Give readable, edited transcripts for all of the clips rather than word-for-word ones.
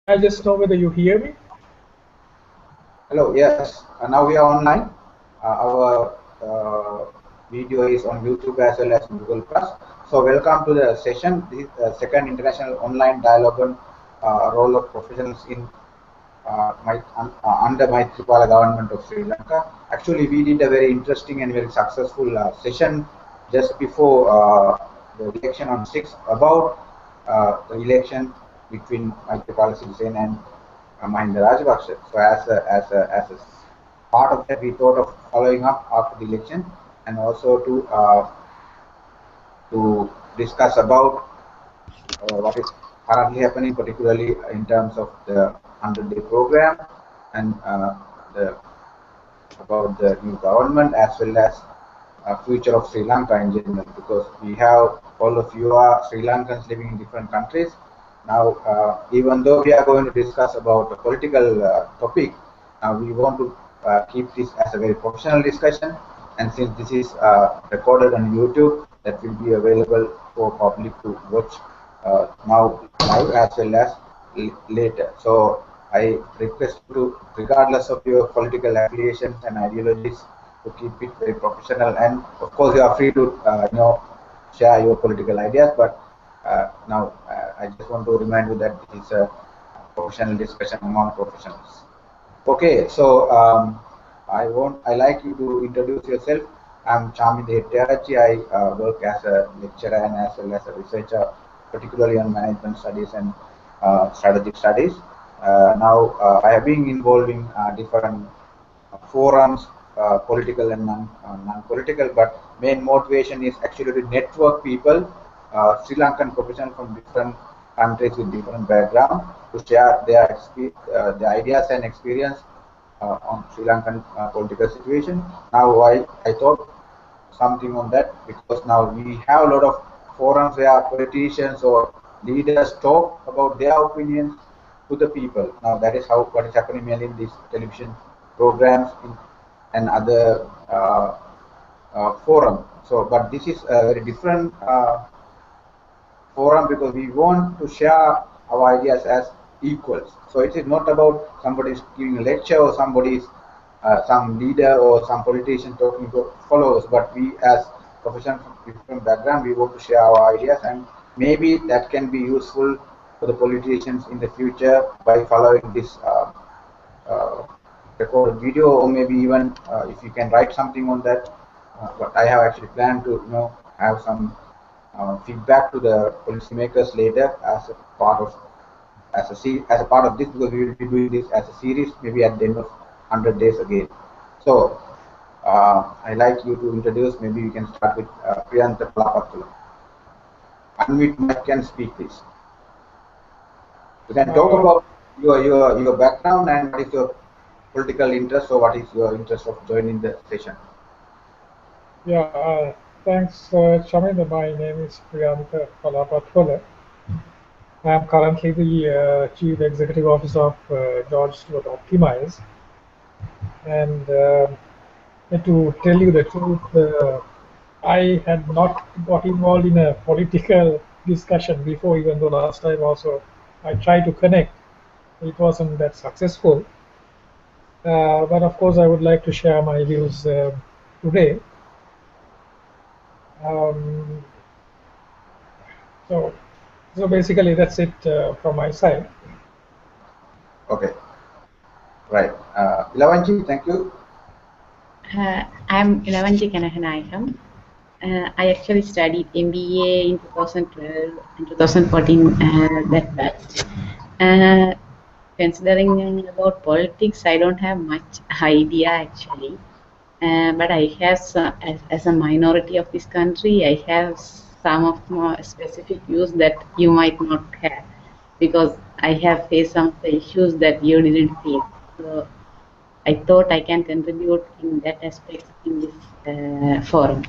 I just know whether you hear me. Hello, yes. Now we are online. Our video is on YouTube as well as Google Plus. So welcome to the session. This is the second international online dialogue on role of professionals in under Maithripala government of Sri Lanka. Actually, we did a very interesting and very successful session just before the election on 6th about the election between Maithripala Sirisena and Mahinda Rajapaksa. So as a part of that, we thought of following up after the election and also to discuss about what is currently happening, particularly in terms of the 100-day program and about the new government as well as future of Sri Lanka in general, because we have all of you are Sri Lankans living in different countries. Now, even though we are going to discuss about a political topic, we want to keep this as a very professional discussion. And since this is recorded on YouTube, that will be available for public to watch now live as well as later. So I request you to, regardless of your political affiliations and ideologies, to keep it very professional. And of course, you are free to share your political ideas. But now I just want to remind you that this is a professional discussion among professionals. Okay, so I like you to introduce yourself. I'm Chaminda Hettiarachchi. I work as a lecturer and as well as a researcher, particularly on management studies and strategic studies. Now, I have been involved in different forums, political and non-political, but main motivation is actually to network people, Sri Lankan professionals from different countries with different background, to share their ideas and experience on Sri Lankan political situation. Now, I thought something on that because now we have a lot of forums where politicians or leaders talk about their opinions to the people. Now that is how what is happening mainly in these television programs and other forum. So, but this is a very different forum because we want to share our ideas as equals. So it is not about somebody is giving a lecture or somebody is some leader or some politician talking to followers, but we as professionals from different background, we want to share our ideas, and maybe that can be useful for the politicians in the future by following this recorded video, or maybe even if you can write something on that. But I have actually planned to have some feedback to the policymakers later as a part of this, because we will be doing this as a series maybe at the end of 100 days again. So I like you to introduce. Maybe we can start with Priyanta Palapatula. Unmute mic and speak, please. You can talk about your background and what is your political interest, or what is your interest of joining the session. Yeah, thanks, Chaminda. My name is Priyanta Palapatwala. I am currently the Chief Executive Officer of George Stewart Optimize. And to tell you the truth, I had not got involved in a political discussion before, even though last time also I tried to connect. It wasn't that successful. But of course, I would like to share my views today. Um, so basically, that's it from my side. Okay, right. Ilavanchi, thank you. I'm Ilavanchi Kanahanayakam. I actually studied MBA in 2012 and 2014, that batch. Considering about politics, I don't have much idea actually. But I have some, as a minority of this country, I have some of more specific views that you might not have, because I have faced some of the issues that you didn't face. So I thought I can contribute in that aspect in this forum.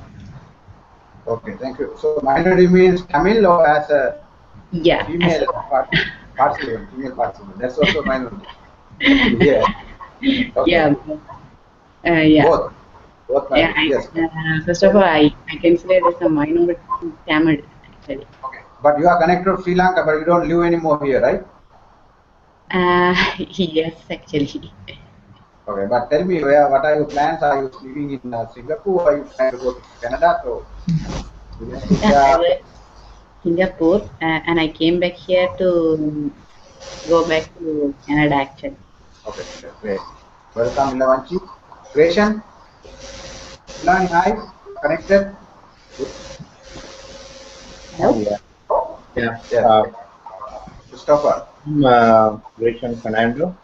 Okay, thank you. So minority means Tamil or as a female participant, female participant. That's also minority. Yeah. Okay. Yeah. Yeah. Both minority. Yes. First of all, I consider it as a minority Tamil actually. Okay. But you are connected to Sri Lanka, but you don't live anymore here, right? Yes, actually. Okay, but tell me, what are your plans? Are you living in Singapore, or are you planning to go to Canada? So, Yeah, I India. was Singapore, and I came back here to go back to Canada actually. Okay, great. Welcome, Ilavanchi. Creation, Ilani, hi, connected. Hello? Yeah, yeah. Yes, Christopher. I'm Rachel Fernando,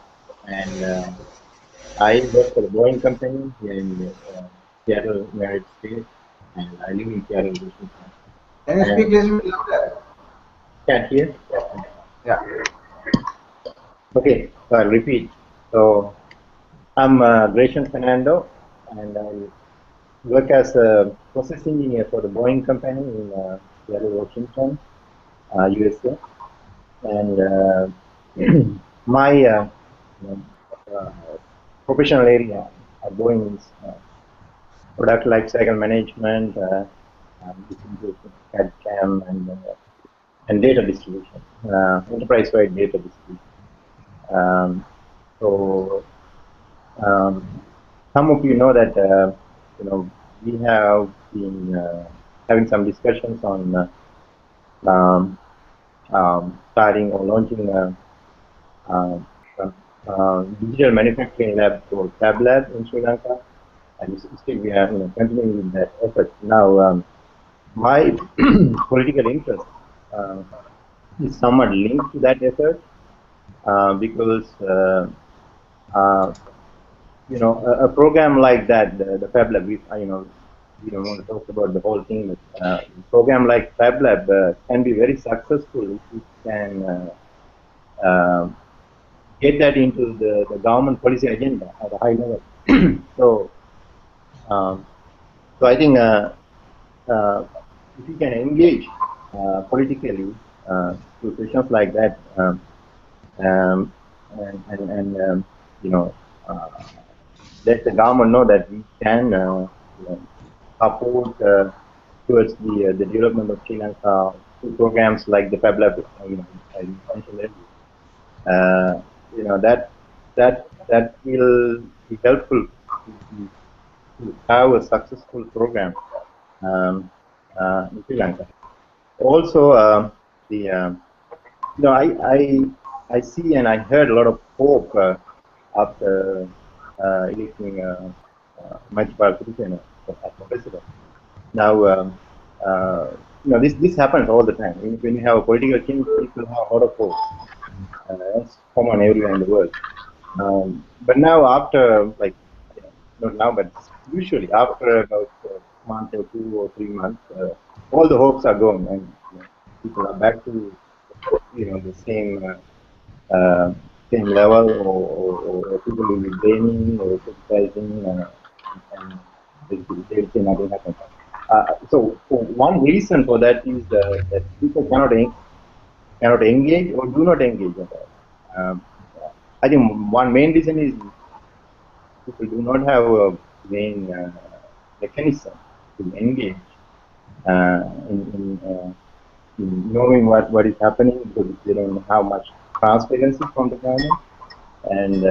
and I work for the Boeing company here in Seattle, United States, and I live in Seattle, Washington. Can you speak And a little bit louder? can't hear? Yeah. Okay, so I'll repeat. So I'm Rachel Fernando, and I work as a process engineer for the Boeing company in Seattle, Washington, USA. And my you know, uh, professional area are going is product lifecycle management, this includes CAD/CAM and data distribution, enterprise-wide data distribution. So some of you know that we have been having some discussions on starting or launching digital manufacturing lab called Fab Lab in Sri Lanka, and still we are continuing with that effort. Now, my political interest is somewhat linked to that effort because a program like that, the Fab Lab, we don't want to talk about the whole thing, but a program like Fab Lab can be very successful if it can get that into the government policy agenda at a high level. So, so I think if you can engage politically through questions like that, um, and let the government know that we can support towards the development of Sri Lanka through programs like the Fab Lab, I mentioned earlier. That will be helpful to have a successful program in Sri Lanka. Also, I see and I heard a lot of hope after electing Maithripala Sirisena as the president. Now, this happens all the time. When you have a political change, people have a lot of hope. That's common everywhere in the world. But now, after not now, but usually after about a month or 2 or 3 months, all the hopes are gone, and people are back to the same level, or people will be blaming or criticizing, and they say nothing happened. So one reason for that is that people cannot engage or do not engage at all. I think one main reason is people do not have a main mechanism to engage in knowing what is happening, because they don't have much transparency from the government. And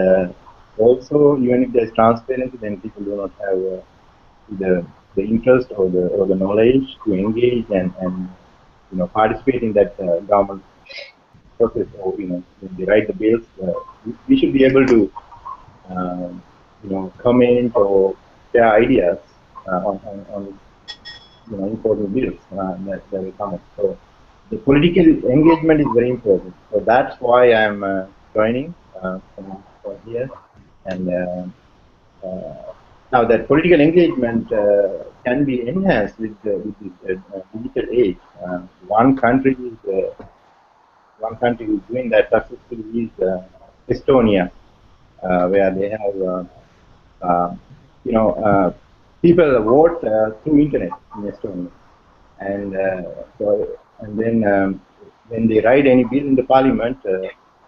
also, even if there's transparency, then people do not have the interest or the knowledge to engage and participate in that government process, or when they write the bills. We should be able to comment or share ideas on important bills that will come up. So the political engagement is very important. So that's why I'm joining from here. And now that political engagement can be enhanced with this digital age. One country is doing that successfully is Estonia, where they have people vote through internet in Estonia, and then when they write any bill in the parliament,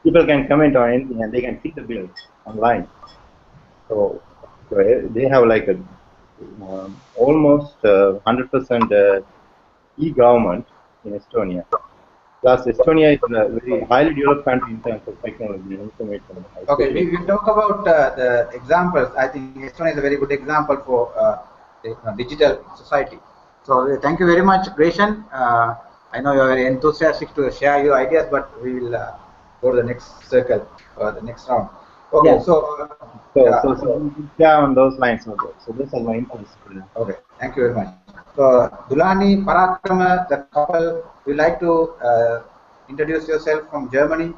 people can comment on anything and they can see the bill online. So they have like a almost 100% e-government in Estonia. Plus, Estonia is a very highly developed country in terms of technology and information. Okay, we talk about the examples. I think Estonia is a very good example for the digital society. So thank you very much, Greshan. I know you are very enthusiastic to share your ideas, but we will go to the next circle, the next round. Okay, yeah. So yeah, on those lines. So those are my interests. Okay, thank you very much. So Dulani, Parakrama, the couple, would you like to introduce yourself from Germany?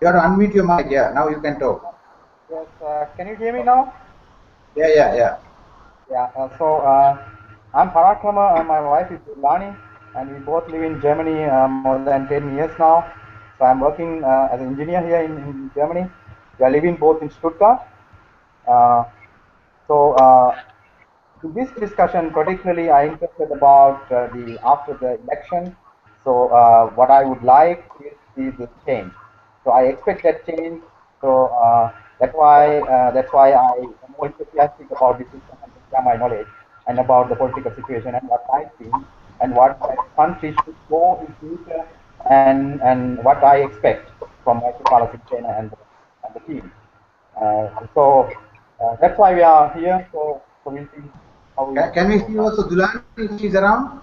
You have to unmute your mic. Yeah, now you can talk. Yes, can you hear me now? Yeah. Yeah, I'm Parakrama and my wife is Lani, and we both live in Germany more than 10 years now. So I'm working as an engineer here in Germany. We are living both in Stuttgart. Uh, in this discussion, particularly, I interested about the after the election. So what I would like is the change. So I expect that change. So that's why I am more enthusiastic about this discussion to share my knowledge and about the political situation and what I think and what that country should go in future and what I expect from Maithripala Sirisena and the team. That's why we are here. So we'll see how we Can we see also Dulani if she's around?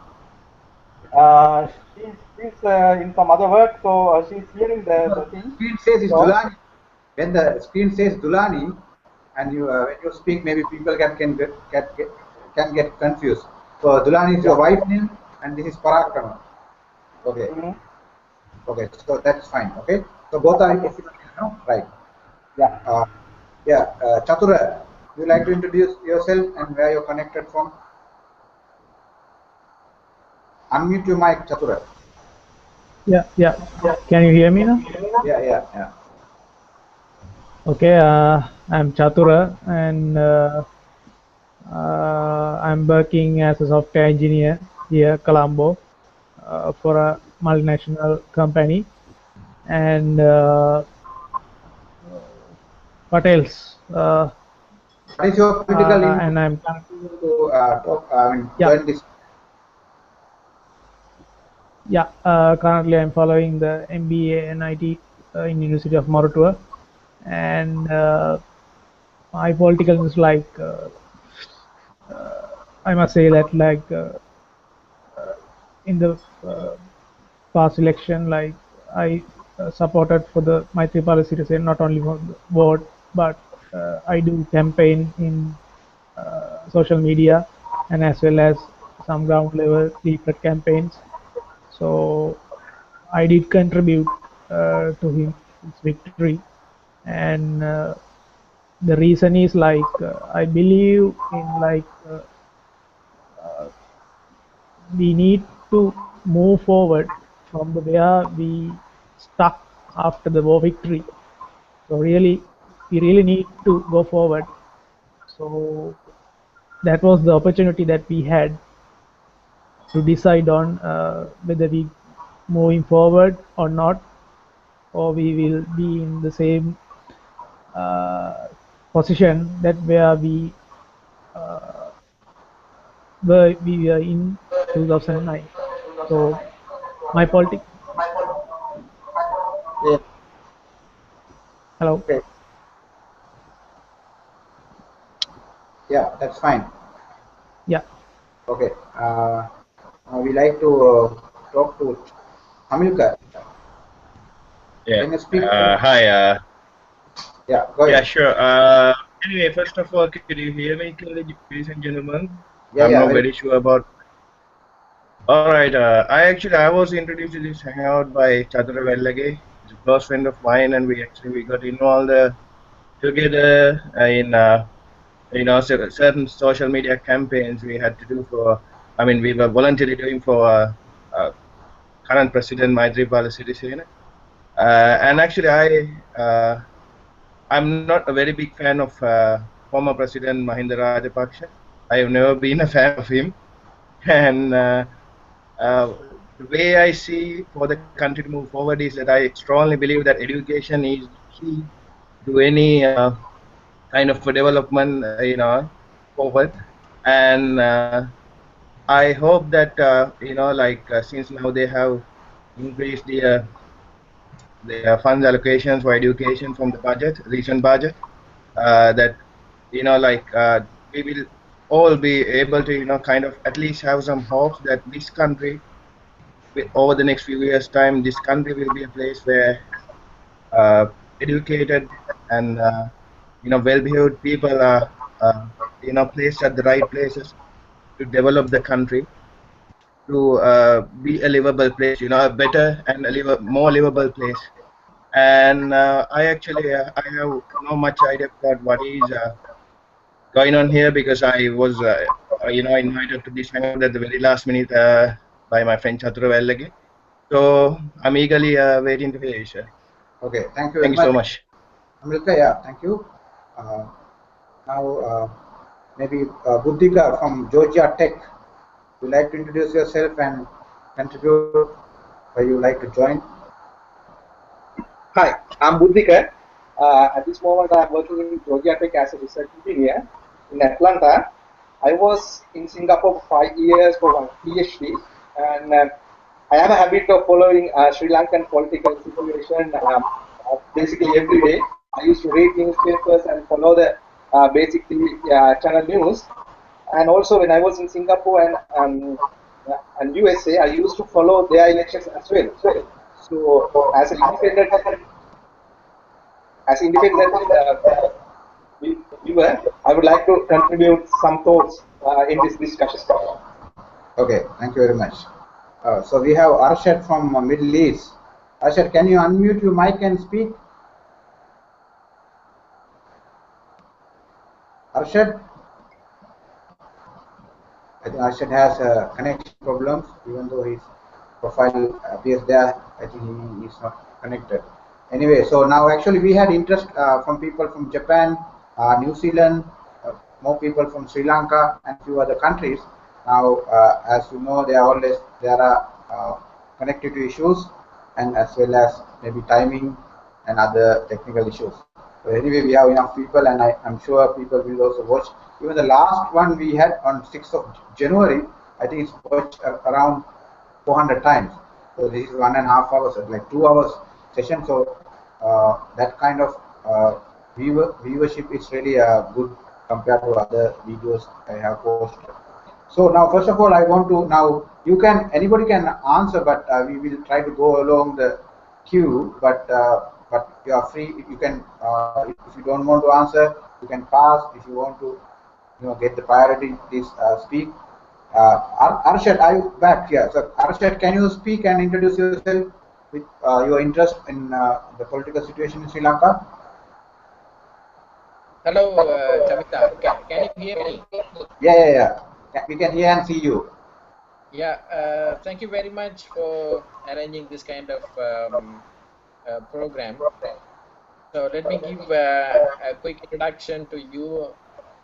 She's in some other work, so she's hearing the thing. Screen says it's So, Dulani. When the screen says Dulani, and you when you speak, maybe people can get confused. So Dulani is your wife name, and this is Parakrama. Okay. Okay, so that's fine. Okay, so both are right. Yeah. Chatura, would you like to introduce yourself and where you're connected from? Unmute your mic, Chatura. Yeah. Can you hear me now? Yeah. Okay, I'm Chatura, and I'm working as a software engineer here, Colombo, for a multinational company. And what else? What is your political and I'm to join this? Yeah, currently I'm following the MBA and IT in University of Moratuwa, and my political is like I must say that in the past election, like I supported for the Maithripala Sirisena, not only for the vote, but I do campaign in social media and as well as some ground level leaflet campaigns. So I did contribute to his victory, and the reason is I believe in we need to move forward from the where we stuck after the war victory. So we really need to go forward. So that was the opportunity that we had to decide on whether we moving forward or not, or we will be in the same position that where we were in 2009. So my politics. Yeah. Hello. Okay. Yeah, that's fine. Yeah. Okay. We like to talk to Hamilkar. Yeah. Can you speak? Hi. Yeah, go ahead. Yeah, sure. Anyway, first of all, could you hear me clearly, ladies and gentlemen? Yeah, I'm yeah, not very sure about. All right. I was introduced to this hangout by Chatura Vellage. He's a close friend of mine, and we got involved together in certain social media campaigns we had to do for. I mean, we were voluntarily doing for current President Maithripala Sirisena. And actually, I'm not a very big fan of former President Mahinda Rajapaksa. I have never been a fan of him, and the way I see for the country to move forward is that I strongly believe that education is key to any kind of development, forward, and I hope that since now they have increased the funds allocations for education from the recent budget, that we will all be able to kind of at least have some hopes that this country, over the next few years' time, this country will be a place where educated and well-behaved people are placed at the right places to develop the country to be a livable place, a better and more livable place. And I have no much idea about what is going on here, because I was invited to this hangout at the very last minute by my friend Chatru Vellage. So I'm eagerly waiting to hear you, sir. Okay, thank you Thank very you so much. much. Amrita, yeah, thank you. Now, maybe Buddhika from Georgia Tech, would you like to introduce yourself and contribute where you like to join? Hi, I'm Buddhika. At this moment, I'm working in Georgia Tech as a research engineer in Atlanta. I was in Singapore for 5 years for my PhD, and I have a habit of following Sri Lankan political situation basically every day. I used to read newspapers and follow the basically channel news. And also, when I was in Singapore and USA, I used to follow their elections as well. So, as an independent viewer, I would like to contribute some thoughts in this discussion. Okay, thank you very much. So we have Arshad from Middle East. Arshad, can you unmute your mic and speak? Arshad? I think Arshad has connection problems, even though his profile appears there. I think he is not connected. Anyway, so now actually we had interest from people from Japan, New Zealand, more people from Sri Lanka and few other countries. Now, as you know, there are connectivity issues, and as well as maybe timing and other technical issues. So anyway, we have enough people, and I'm sure people will also watch. Even the last one we had on 6th of January, I think it's watched around 400 times. So this is 1.5 hours, like 2 hours session. So that kind of viewership is really good compared to other videos I have posted. So now, first of all, I want to anybody can answer, but we will try to go along the queue. But you are free. You can, if you don't want to answer, you can pass. If you want to, get the priority, please speak. Arshad, are you back here? So Arshad, can you speak and introduce yourself with your interest in the political situation in Sri Lanka? Hello, Chaminda. Can you hear me? Yeah. We can hear and see you. Yeah, thank you very much for arranging this kind of program. So let me give a quick introduction to you.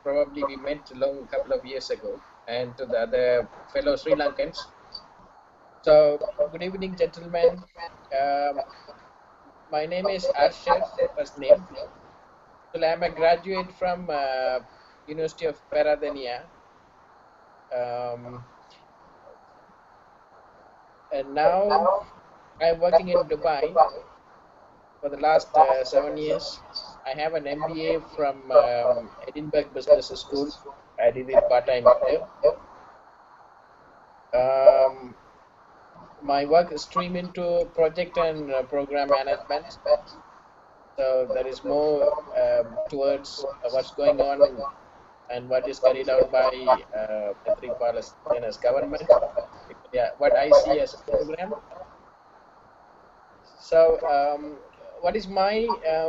Probably we met a couple of years ago, and to the other fellow Sri Lankans. So good evening, gentlemen. My name is Arshad, first name. So I'm a graduate from University of Peradeniya. And now I'm working in Dubai for the last 7 years. I have an MBA from Edinburgh Business School. I did it part-time here. My work is streamed into project and program management. So there is more towards what's going on and what is carried out by Maithripala Siresena's government. Yeah, what I see as a program. So what is my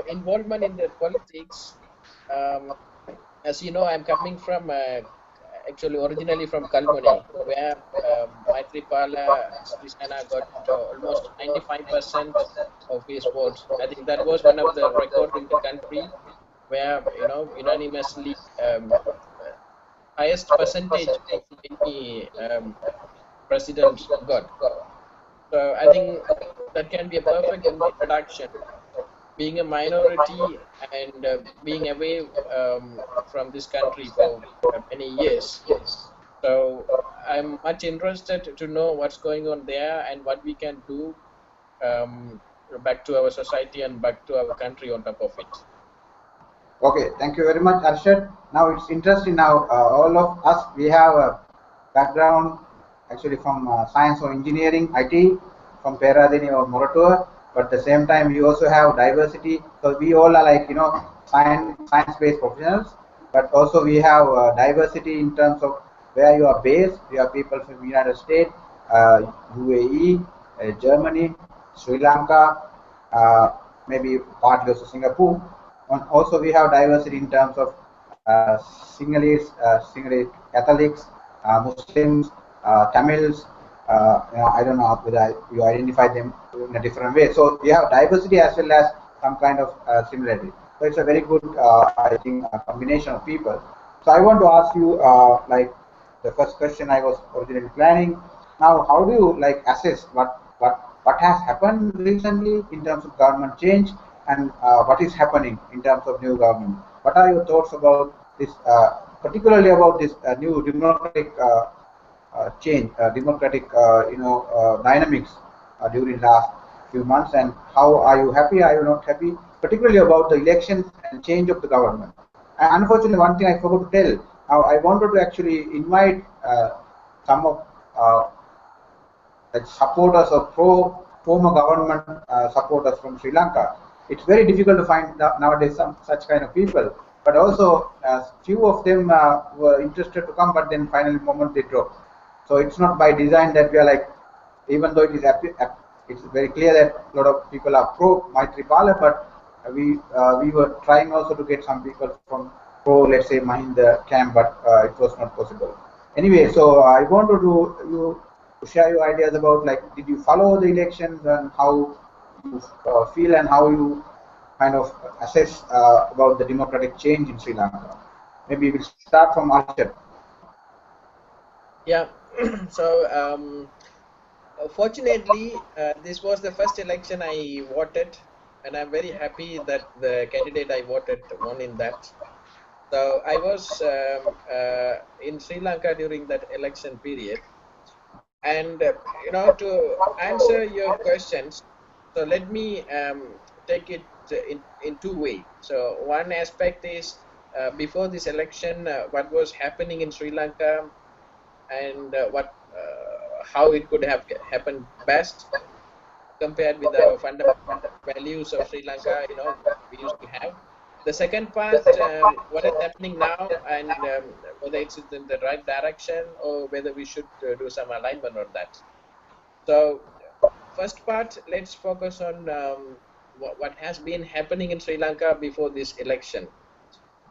involvement in the politics? As you know, I'm coming from actually originally from Kalmone, where Maithripala Sirisena got almost 95% of his votes. I think that was one of the record in the country where unanimously highest percentage of any president got. So I think that can be a perfect introduction. Being a minority and being away from this country for many years, So I'm much interested to know what's going on there and what we can do back to our society and back to our country on top of it. Okay, thank you very much, Arshad. Now it's interesting. Now all of us, we have a background actually from science or engineering, IT, from Peradini or Moratua. But at the same time, we also have diversity. So we all are like science-based professionals. But also we have diversity in terms of where you are based. We have people from United States, UAE, Germany, Sri Lanka, maybe partly also Singapore. And also we have diversity in terms of Sinhalese Catholics, Muslims, Tamils. I don't know whether you identify them in a different way. So we have diversity as well as some kind of similarity. So it's a very good, I think, combination of people. So I want to ask you, like the first question I was originally planning. Now, how do you like assess what has happened recently in terms of government change and what is happening in terms of new government? What are your thoughts about this, particularly about this new democratic change, democratic dynamics during last few months, and how are you happy? Are you not happy? Particularly about the elections and change of the government. And unfortunately, one thing I forgot to tell. Now, I wanted to actually invite some of like supporters of former government supporters from Sri Lanka. It's very difficult to find nowadays some such kind of people. But also, few of them were interested to come, but then finally moment they dropped. So it's not by design that we are like, even though it is it's very clear that a lot of people are pro Maithripala, but we were trying also to get some people from pro, let's say, Mahinda camp, but it was not possible. Anyway, so I wanted to share your ideas about, like, did you follow the elections and how you feel and how you kind of assess about the democratic change in Sri Lanka. Maybe we'll start from Arshad. Yeah. So fortunately, this was the first election I voted, and I'm very happy that the candidate I voted won in that. So I was in Sri Lanka during that election period, and to answer your questions, so let me take it in two ways. So one aspect is before this election, what was happening in Sri Lanka, and how it could have happened best compared with the fundamental values of Sri Lanka, we used to have. The second part, what is happening now, and whether it's in the right direction or whether we should do some alignment on that. So, first part, let's focus on what has been happening in Sri Lanka before this election.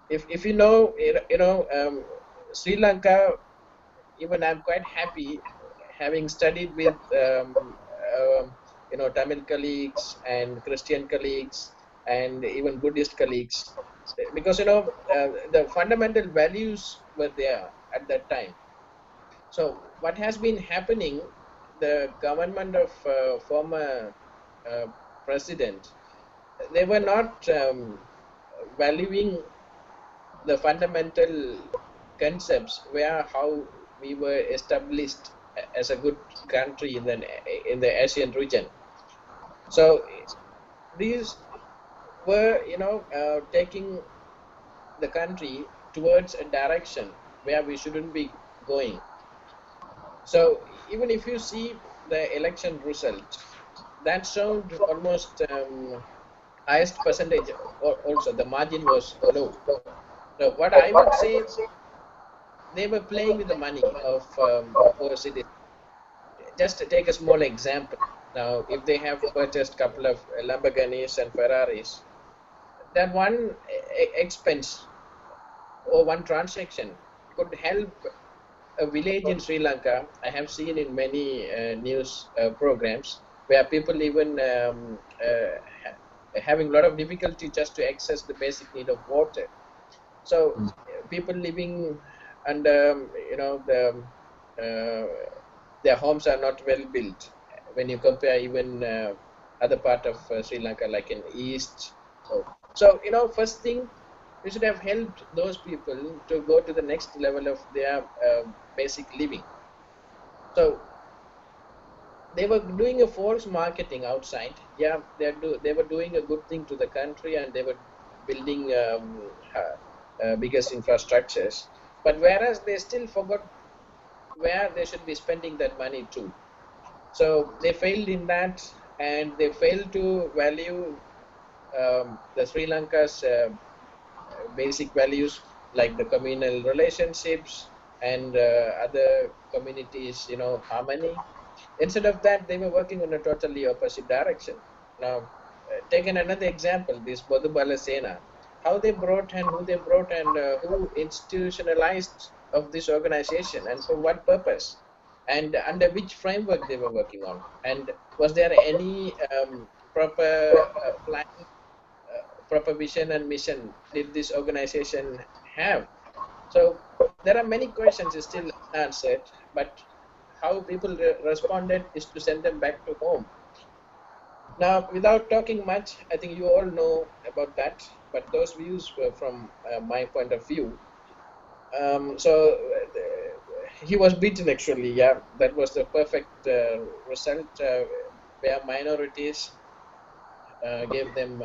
If you know, Sri Lanka, even I'm quite happy having studied with Tamil colleagues and Christian colleagues and even Buddhist colleagues, because the fundamental values were there at that time. So what has been happening, the government of former president, they were not valuing the fundamental concepts where how we were established as a good country in the Asian region. So these were taking the country towards a direction where we shouldn't be going. So even if you see the election result, that showed almost highest percentage. Also, the margin was low. So what I would say, they were playing with the money of our citizens. Just to take a small example. Now, if they have purchased a couple of Lamborghinis and Ferraris, that one expense or one transaction could help a village in Sri Lanka. I have seen in many news programs where people even having a lot of difficulty just to access the basic need of water. So people living under, their homes are not well built when you compare even other part of Sri Lanka, like in east. So first thing, we should have helped those people to go to the next level of their basic living. So they were doing a false marketing outside. Yeah, they were doing a good thing to the country, and they were building biggest infrastructures. But whereas they still forgot where they should be spending that money to. So they failed in that, and they failed to value the Sri Lanka's basic values like the communal relationships and other communities, harmony. Instead of that, they were working on a totally opposite direction. Now, taking another example, this Maithripala Sirisena, how they brought and who they brought and who institutionalized of this organization and for what purpose and under which framework they were working on, and was there any proper plan, proper vision and mission did this organization have? So there are many questions still unanswered, but how people responded is to send them back to home. Now, without talking much, I think you all know about that, but those views were from my point of view. He was beaten actually. Yeah, that was the perfect result where minorities gave them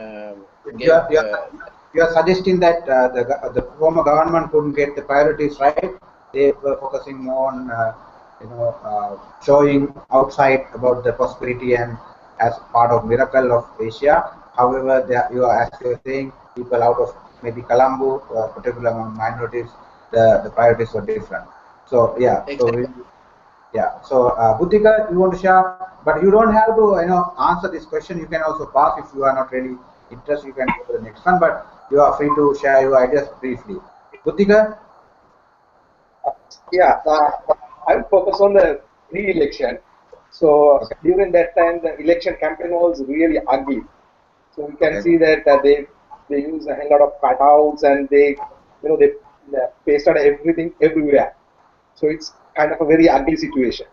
You are, you are, you are suggesting that the former government couldn't get the priorities right. They were focusing more on showing outside about the prosperity and as part of miracle of Asia. However, as you are saying, people out of maybe Colombo, particular among minorities, the priorities were different. So yeah, exactly. So Buddhika, you want to share, but you don't have to answer this question. You can also pass if you are not really interested. You can go to the next one, but you are free to share your ideas briefly. Buddhika? Yeah, I will focus on the pre-election. So during that time, the election campaign was really ugly. So we can see that they use a lot of cutouts and they pasted everything everywhere. So it's kind of a very ugly situation.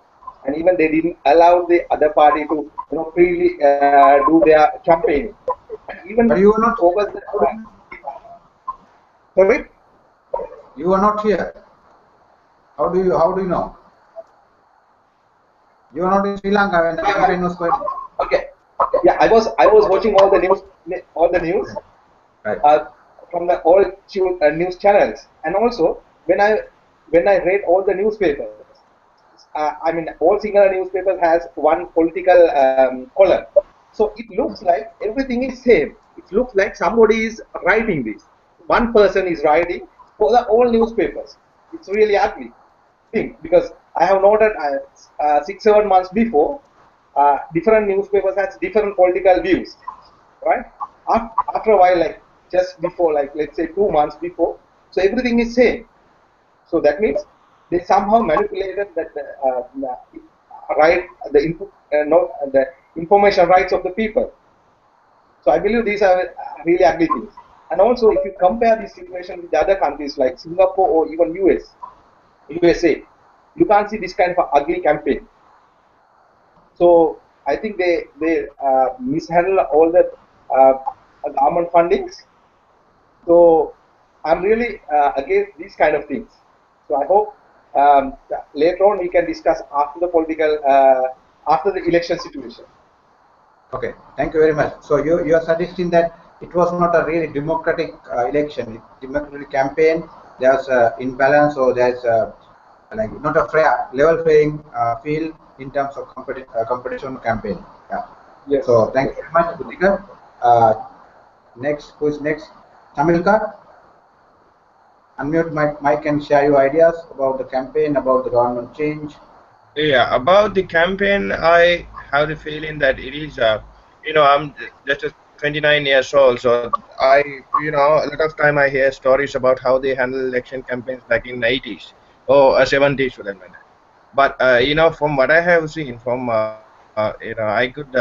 And even they didn't allow the other party to freely do their campaign. And even but you were not. focus. Sorry. You are not here. How do you know? You are not in Sri Lanka when the campaign was going. Okay. Yeah, I was watching all the news, Right. from the all news channels, and also when I read all the newspapers, I mean all single newspapers has one political column, so it looks like everything is same. It looks like somebody is writing this. One person is writing for the all newspapers. It's really ugly thing because I have noted 6-7 months before different newspapers has different political views, right? After a while, like just before, like let's say 2 months before, so everything is same. So that means they somehow manipulated that right the input, not the information rights of the people. So I believe these are really ugly things. And also, if you compare this situation with the other countries like Singapore or even USA, you can't see this kind of ugly campaign. So I think they mishandle all the government fundings. So I'm really against these kind of things. So I hope later on we can discuss after the political after the election situation. Okay, thank you very much. So you are suggesting that it was not a really democratic election, democratic campaign. There's imbalance, or there's like not a fair level playing field in terms of competition campaign. Yeah. Yes. So thank you very much, Buddhika. Next, who is next? Chamilka. Unmute my mic and share your ideas about the campaign, about the government change. Yeah, about the campaign, I have the feeling that it is, I'm just 29 years old, so a lot of time I hear stories about how they handle election campaigns back in 80s or 70s for that matter. But from what I have seen, I could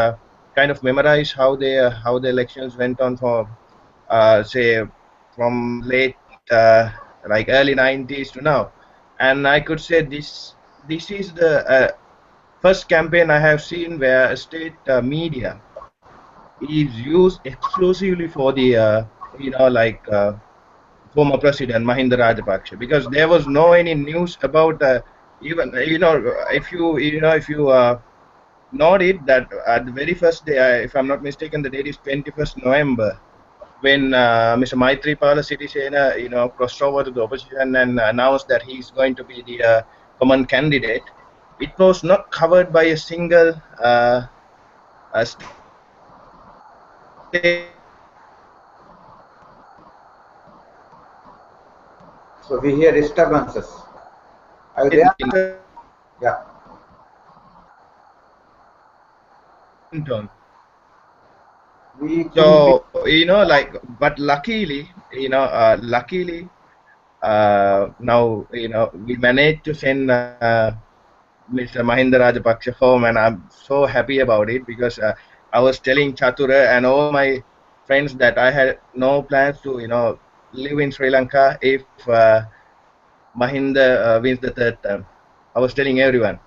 kind of memorize how the elections went on for, say, from late like early 90s to now, and I could say this is the first campaign I have seen where state media is used exclusively for the former president Mahinda Rajapaksa, because there was no any news about even if you note it that at the very first day, if I'm not mistaken, the date is 21st November, when Mr. Maithripala Sirisena, crossed over to the opposition and announced that he's going to be the common candidate. It was not covered by a single So we hear disturbances. Are you there? Yeah. So but luckily, now we managed to send Mr. Mahinda Rajapaksa home, and I'm so happy about it, because I was telling Chatura and all my friends that I had no plans to live in Sri Lanka if Mahinda wins the third term. I was telling everyone.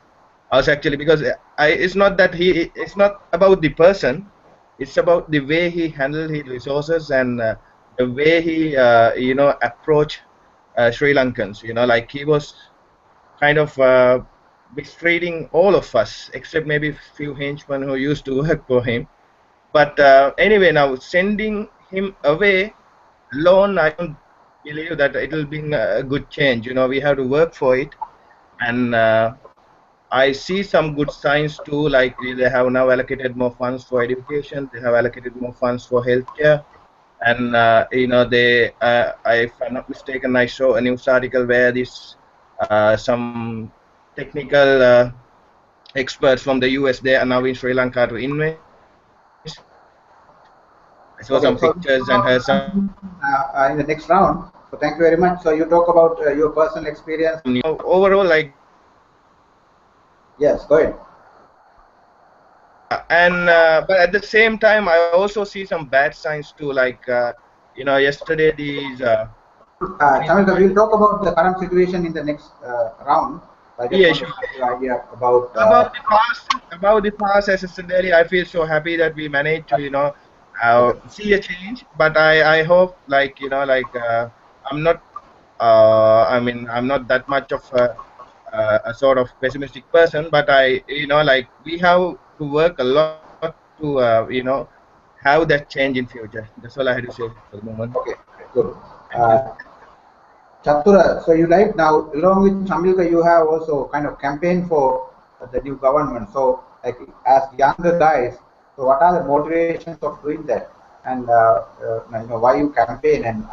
I was actually, because it's not that it's not about the person, it's about the way he handled his resources and the way he approached Sri Lankans. Like he was kind of mistreating all of us, except maybe a few henchmen who used to work for him. But anyway, now sending him away alone, I don't believe that it will bring a good change. We have to work for it, and I see some good signs too, like they have now allocated more funds for education, they have allocated more funds for healthcare, and if I'm not mistaken, I saw a news article where some technical experts from the US, they are now in Sri Lanka to invest. I saw some pictures and heard some in the next round. So thank you very much. So you talk about your personal experience. Overall, like. Yes, go ahead. And but at the same time, I also see some bad signs too. Like yesterday these. Chaminda, we'll talk about the current situation in the next round. I just want to have your idea about the past. As I said earlier, I feel so happy that we managed to see a change. But I hope, I'm not. I'm not that much of a sort of pessimistic person, but we have to work a lot to have that change in future. That's all I had to say for the moment. Okay, good. Chatura, so you like now, along with Chamilka, you have also kind of campaign for the new government. So, like as younger guys, so what are the motivations of doing that, and why you campaign, and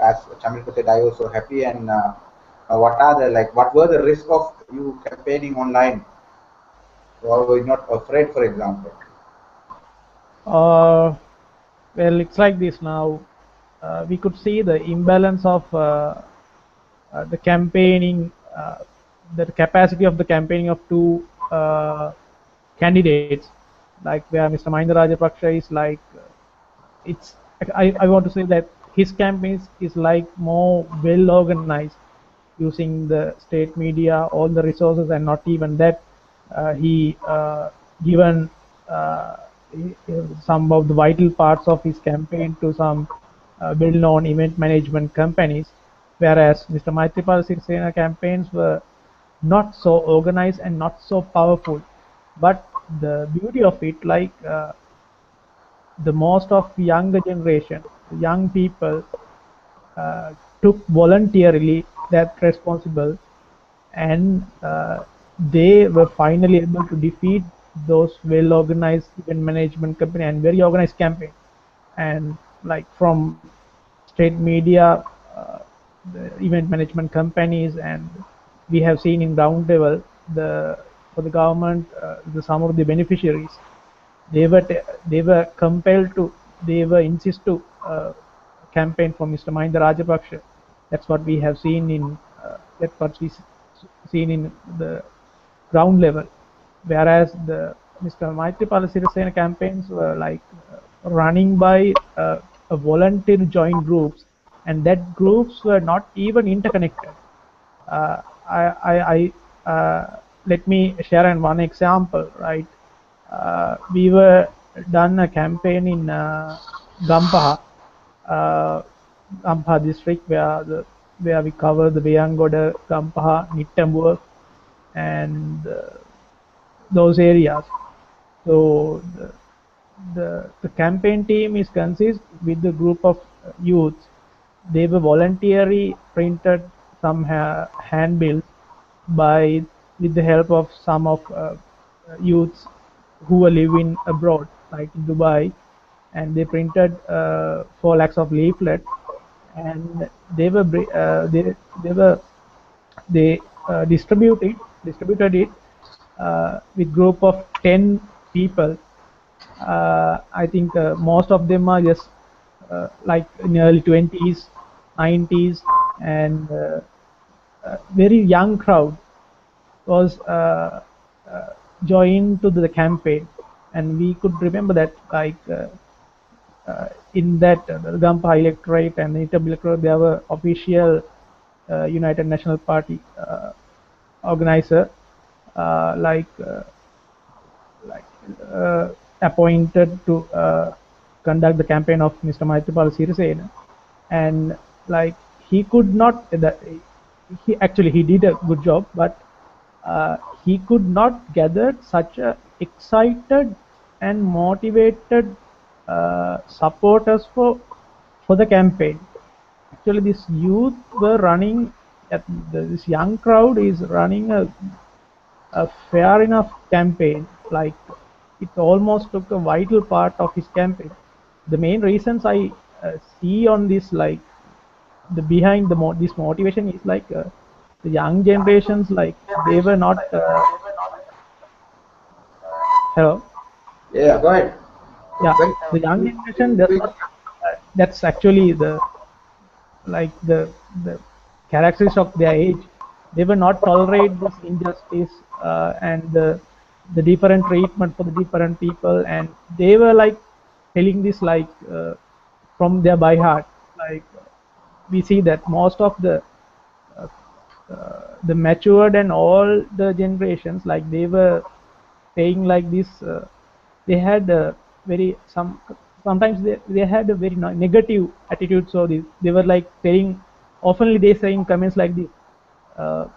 as Chamilka said, I also happy, and what were the risk of you campaigning online? Or were you not afraid, for example? Well, it's like this now. We could see the imbalance of the campaigning, the capacity of the campaigning of two candidates, like where Mr. Mahinda Rajapaksa is like, I want to say that his campaign is like more well organized, using the state media, all the resources, and not even that he given some of the vital parts of his campaign to some well-known event management companies, whereas Mr. Maithripala Sirisena campaigns were not so organized and not so powerful. But the beauty of it, like the most of younger generation, young people took voluntarily that responsible, and they were finally able to defeat those well-organized event management company and very organized campaign. And like from state media, the event management companies, and we have seen in ground level for the government, some of the beneficiaries, they were compelled to, they were insist to campaign for Mr. Mahinda Rajapaksa. That's what we have seen in the ground level. Whereas the Mr. Maithripala Sirisena campaigns were like running by a volunteer joint groups, and that groups were not even interconnected. Let me share one example, right? We were done a campaign in Gampaha, Gampaha district, where we cover the Veyangoda, Gampaha, Nittambuwa, and those areas. So the campaign team is consist with the group of youth. They were voluntarily printed some handbills with the help of some of youths who were living abroad, like in Dubai, and they printed 4 lakhs of leaflets, and they distributed it with group of 10 people. I think most of them are just like in the early 20s, 90s, and very young crowd was joined to the campaign. And we could remember that, like in that the Gampaha electorate and the Nittambuwa electorate, there were official United National Party organizer, like appointed to conduct the campaign of Mr. Maithripala Sirisena, and like he could not. He did a good job, but he could not gather such a excited and motivated supporters for the campaign. Actually, this youth were running. This young crowd is running a fair enough campaign. Like it almost took a vital part of his campaign. The main reasons I see on this, like the behind this motivation is like the young generations, like they were not. Hello. Yeah, go ahead. Yeah, the young generation does not. That's actually the characteristics of their age. They will not tolerate this injustice and the different treatment for the different people, and they were like telling this like from their by heart. Like we see that most of the matured and all the generations, like they were saying like this. They had a very sometimes they had a very negative attitude. So they were like saying oftenly they saying comments like this. Uh,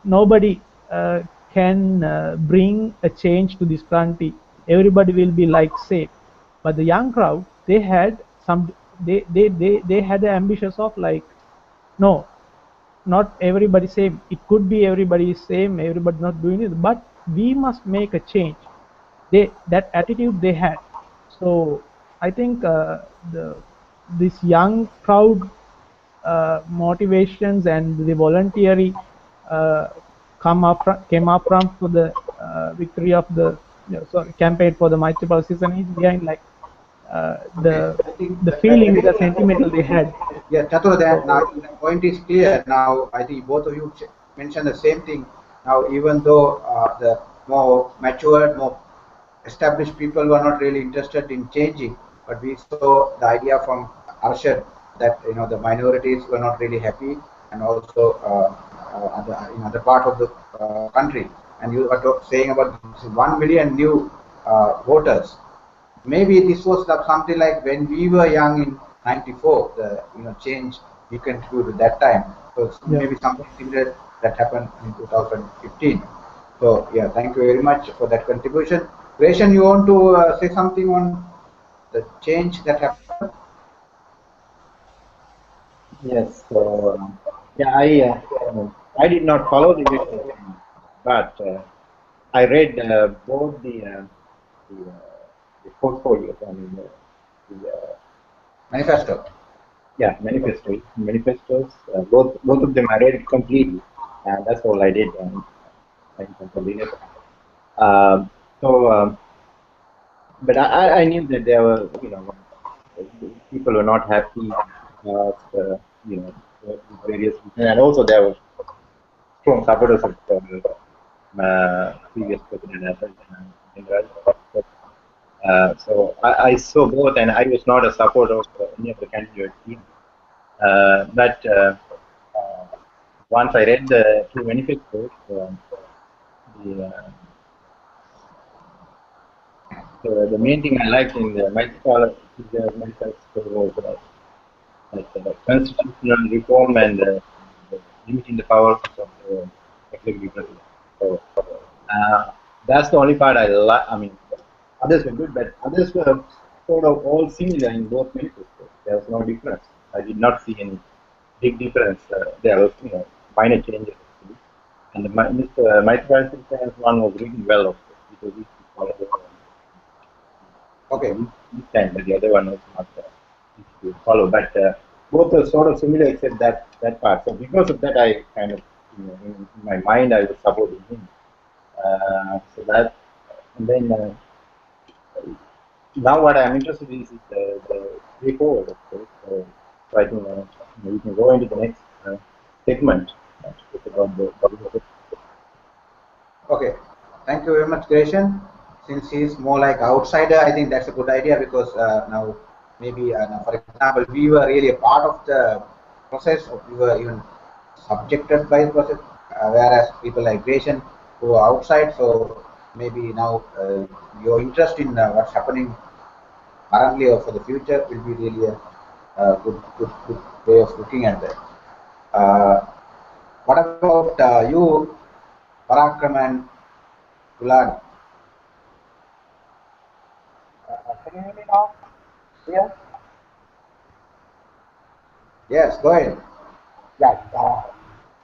Nobody can bring a change to this country. Everybody will be like safe. But the young crowd, they had they had the ambitions of like, no, not everybody same. It could be everybody is same, everybody not doing it, but we must make a change. That attitude they had. So I think this young crowd motivations and the voluntary came up from for the victory of the campaign for the Maithripala Sirisena is behind like the feeling, the sentimental they had. Yeah, Chatur, now the point is clear. Now I think both of you mentioned the same thing. Now, even though the more matured, more established people were not really interested in changing, but we saw the idea from Arshad that the minorities were not really happy, and also in other part of the country. And you are saying about 1 million new voters. Maybe this was something like when we were young in '94, the change we contributed that time. So maybe something similar that happened in 2015. So yeah, thank you very much for that contribution. Reshan, you want to say something on the change that happened? Yes. So yeah, I did not follow the election, but I read both the portfolios. I mean the Manifesto. Yeah, manifestos. Both of them I read completely, and that's all I did. In terms of the election. But I knew that there were people were not happy, various reasons, and also there were strong supporters of previous president so I saw both, and I was not a supporter of any of the candidates. But once I read the two manifestos, the main thing I liked in the Maithripala manifesto was like constitutional reform and limiting the powers of the executive president. So that's the only part I like. I mean, others were good, but others were sort of all similar in both manifestos. There was no difference. I did not see any big difference. There was, minor changes actually. And the Mr. Maithripala Sirisena's one was really well, of course, because he followed Okay. this time, but the other one was not easy to follow. But both are sort of similar except that part. So because of that, I kind of, in my mind, I was supporting him. So that, and then now what I'm interested in is the way forward, of course. So I think we can go into the next segment. It's about the Okay. Thank you very much, Greshan. Since he's more like outsider, I think that's a good idea because now maybe, now for example, we were really a part of the process, or we were even subjected by the process, whereas people like Greshan who are outside. So maybe now your interest in what's happening currently or for the future will be really a good way of looking at that. What about you, Parakram and Gulani? Can you hear me now? Yes. Yes, go ahead. Yeah.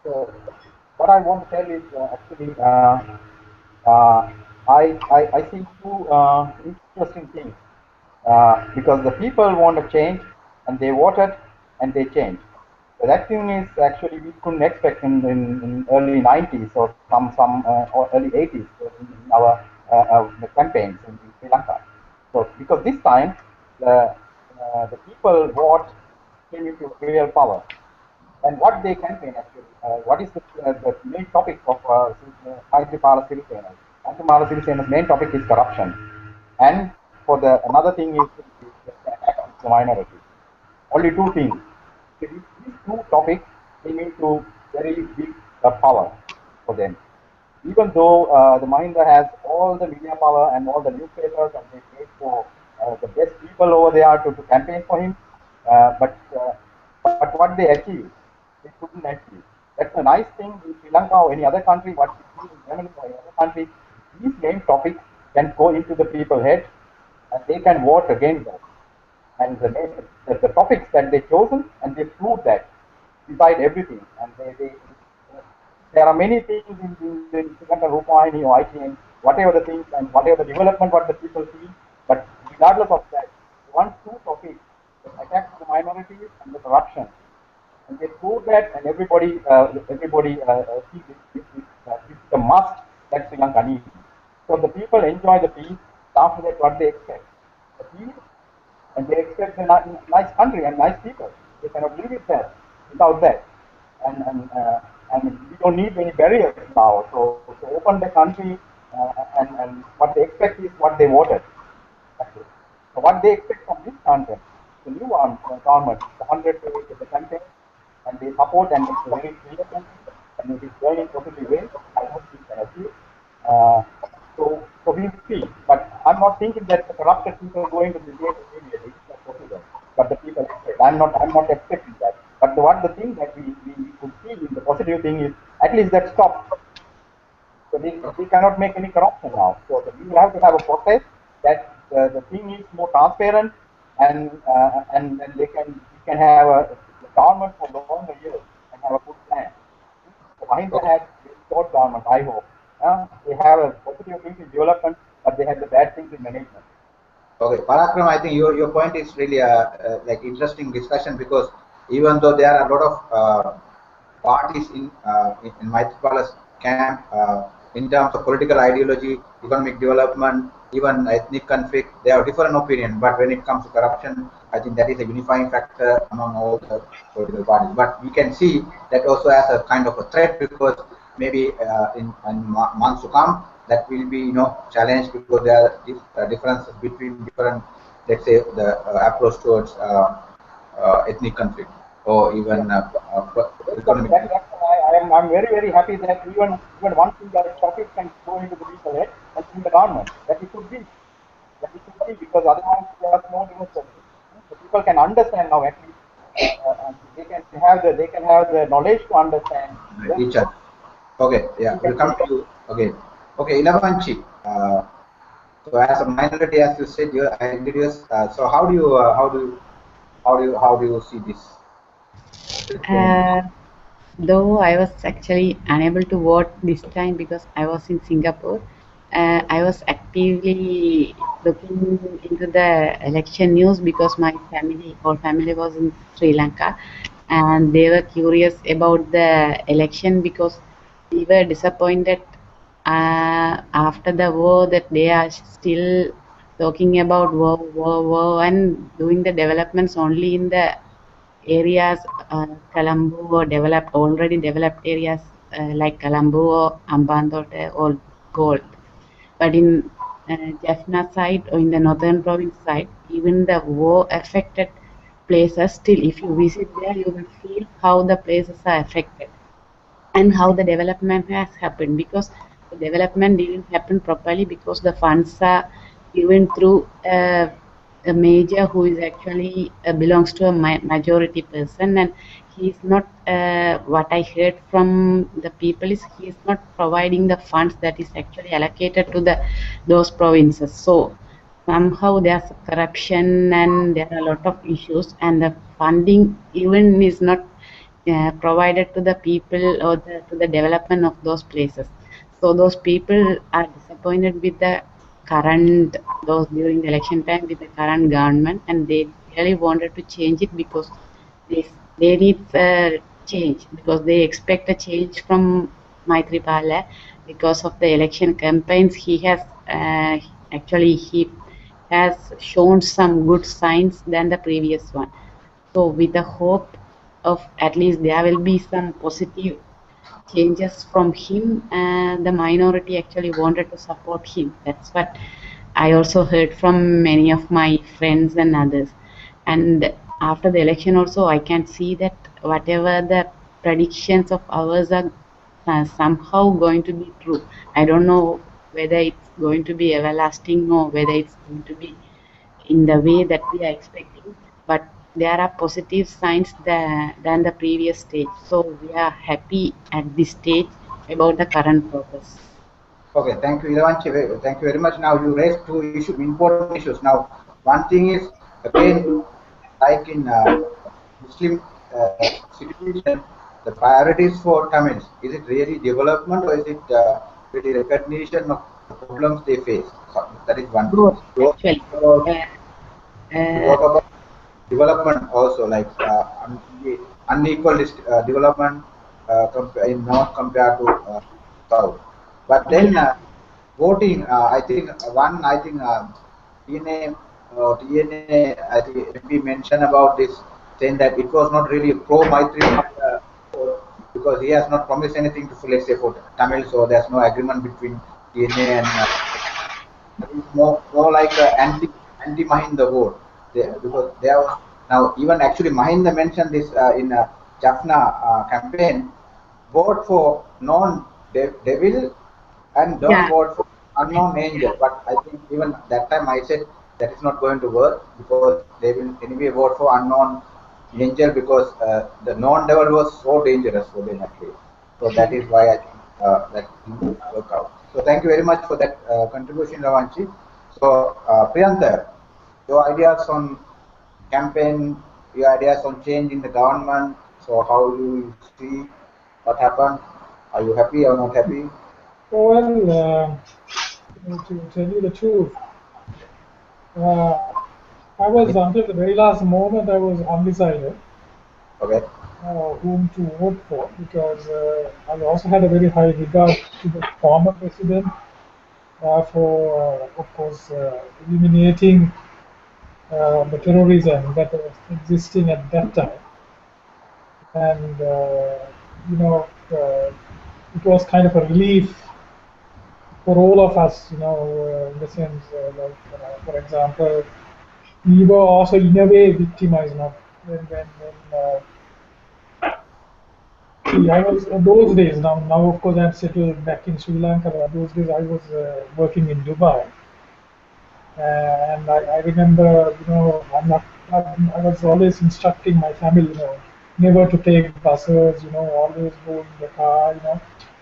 So what I want to tell is actually I see two interesting things because the people want to change and they voted and they changed. So that thing is actually we couldn't expect in early 90s or or early 80s in our the campaigns in Sri Lanka. So because this time the people vote came into real power and what they campaign actually, what is the main topic of Maithripala Sirisena? Maithripala Sirisena's main topic is corruption, and for the another thing is the attack on the minority. Only two things. So these two topics came into very big power for them. Even though the Mahinda has all the media power and all the newspapers, and they paid for the best people over there to campaign for him, but what they achieved, they couldn't achieve. That's a nice thing in Sri Lanka or any other country, what we see in Germany or any other country, these main topics can go into the people's head and they can vote against that. And the topics that they chosen and they proved that beside everything. And there are many things in Sri Lanka, Rupani or ITN, whatever the things and whatever the development what the people see, but regardless of that, one two topics, the attack on the minorities and the corruption, and they prove that, and everybody sees this is the must that Sri Lanka needs. So the people enjoy the peace. After that, what they expect, the peace, and they expect a nice country and nice people. They cannot live with that without that, and we don't need any barriers now. So to open the country, and what they expect is what they voted. Actually. So what they expect from this content, the new government, the 100 days of the campaign, and they support and it's a very clear campaign, and it is going in positive way. I hope we can achieve. So we will see. But I'm not thinking that the corrupted people going to the jail immediately. It's not possible. But the people expect. I'm not expecting that. But what the thing that we could see in the positive thing is at least that stops. So they cannot make any corruption now. So we will have to have a process that the thing is more transparent and we can have a government for longer years and have a good plan. So Mahinda had very short government, I hope. They have a positive things in development, but they have the bad things in management. Okay, Parakram, I think your point is really a like interesting discussion because even though there are a lot of parties in Maithripala's camp in terms of political ideology, economic development, even ethnic conflict, they have different opinion. But when it comes to corruption, I think that is a unifying factor among all the political parties. But we can see that also as a kind of a threat because maybe in months to come, that will be challenged because there are differences between different, let's say, the approach towards ethnic conflict or even economic. That's why I'm very happy that even one single topic can go into the people head and in the government that it could be because otherwise there are no democracy. So people can understand now at least they can have the knowledge to understand. Each other. Okay, yeah, we'll come to you again. Okay, Ilavanchi. So as a minority, as you said, I introduced. So how do you see this? Though I was actually unable to vote this time because I was in Singapore, I was actively looking into the election news because my whole family was in Sri Lanka, and they were curious about the election because we were disappointed after the war that they are still talking about war, and doing the developments only in the areas, Colombo or already developed areas like Colombo or Hambantota or Gold. But in Jaffna side or in the northern province side, even the war affected places, still if you visit there, you will feel how the places are affected and how the development has happened, because the development didn't happen properly because the funds are given through a major who is actually belongs to a majority person, and he is not, what I heard from the people is he is not providing the funds that is actually allocated to those provinces. So somehow there's corruption and there are a lot of issues, and the funding even is not provided to the people or to the development of those places. So those people are disappointed with the current, those during the election time, with the current government, and they really wanted to change it because they need change, because they expect a change from Maithripala because of the election campaigns. He has shown some good signs than the previous one. So with the hope of at least there will be some positive changes from him, and the minority actually wanted to support him. That's what I also heard from many of my friends and others. And after the election also, I can see that whatever the predictions of ours are somehow going to be true. I don't know whether it's going to be everlasting or whether it's going to be in the way that we are expecting, but there are positive signs than the previous stage. So we are happy at this stage about the current progress. Okay, thank you, Ilavanchi. Thank you very much. Now you raised two important issues. Now, one thing is again, like in Muslim situation, the priorities for Tamils, is it really development or is it really recognition of the problems they face? So that is one thing. Both, actually. You talk about development also, like unequal development in north compared to south. But then voting, I think TNA, I think MP mentioned about this, saying that it was not really pro Maithripala because he has not promised anything to, let's say, for Tamil, so there's no agreement between TNA and more like anti Mahinda vote. Because there was now even actually Mahinda mentioned this in a Jaffna campaign. Vote for non-devil and don't vote for unknown angel. But I think even that time I said that is not going to work because they will anyway vote for unknown angel because the non-devil was so dangerous for them actually. So that is why I think that didn't work out. So thank you very much for that contribution, Ravanchi. So Priyanta, your ideas on campaign, your ideas on change in the government. So how do you see what happened? Are you happy or not happy? Well, to tell you the truth, I was until the very last moment I was undecided. Okay. Whom to vote for, because I also had a very high regard to the former president for, of course, eliminating the terrorism that was existing at that time. And, it was kind of a relief for all of us, in the sense, for example, we were also in a way victimized, when I was those days. Now of course I'm settled back in Sri Lanka. But those days I was working in Dubai, and I remember, I was always instructing my family, never to take buses, always go in the car,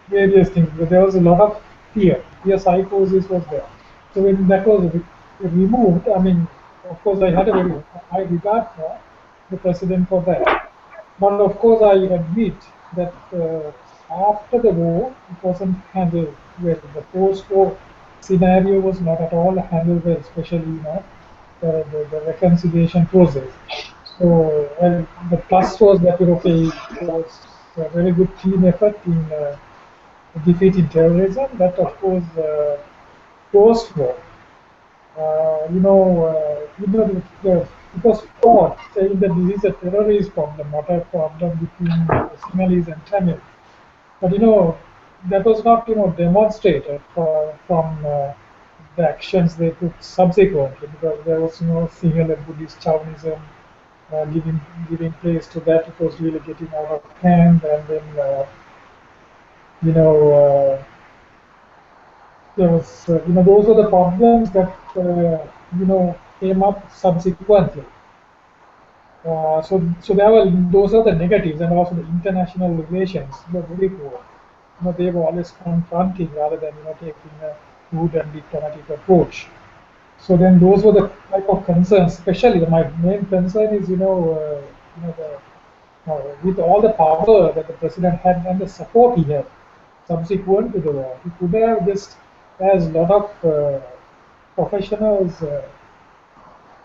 various things. But there was a lot of fear psychosis was there. So when that was removed, I mean, of course, I had a very high regard for the president for that. But of course, I admit that after the war, it wasn't handled well. The post-war scenario was not at all handled well, especially the reconciliation process. So the plus was that okay, there was a very good team effort in defeating terrorism. That of course post-war, it was fought saying that this is a terrorist problem, not a problem between Sinhalese and Tamil. But that was not demonstrated from the actions they took subsequently, because there was Sinhala Buddhist Chauvinism giving place to that. It was really getting out of hand, and then you know. There was, those were the problems that came up subsequently. So there were those are the negatives, and also the international relations were very poor. They were always confronting rather than taking a good and diplomatic approach. So then those were the type of concerns. Especially my main concern is with all the power that the president had and the support he had subsequent to the war, he could have just, as a lot of professionals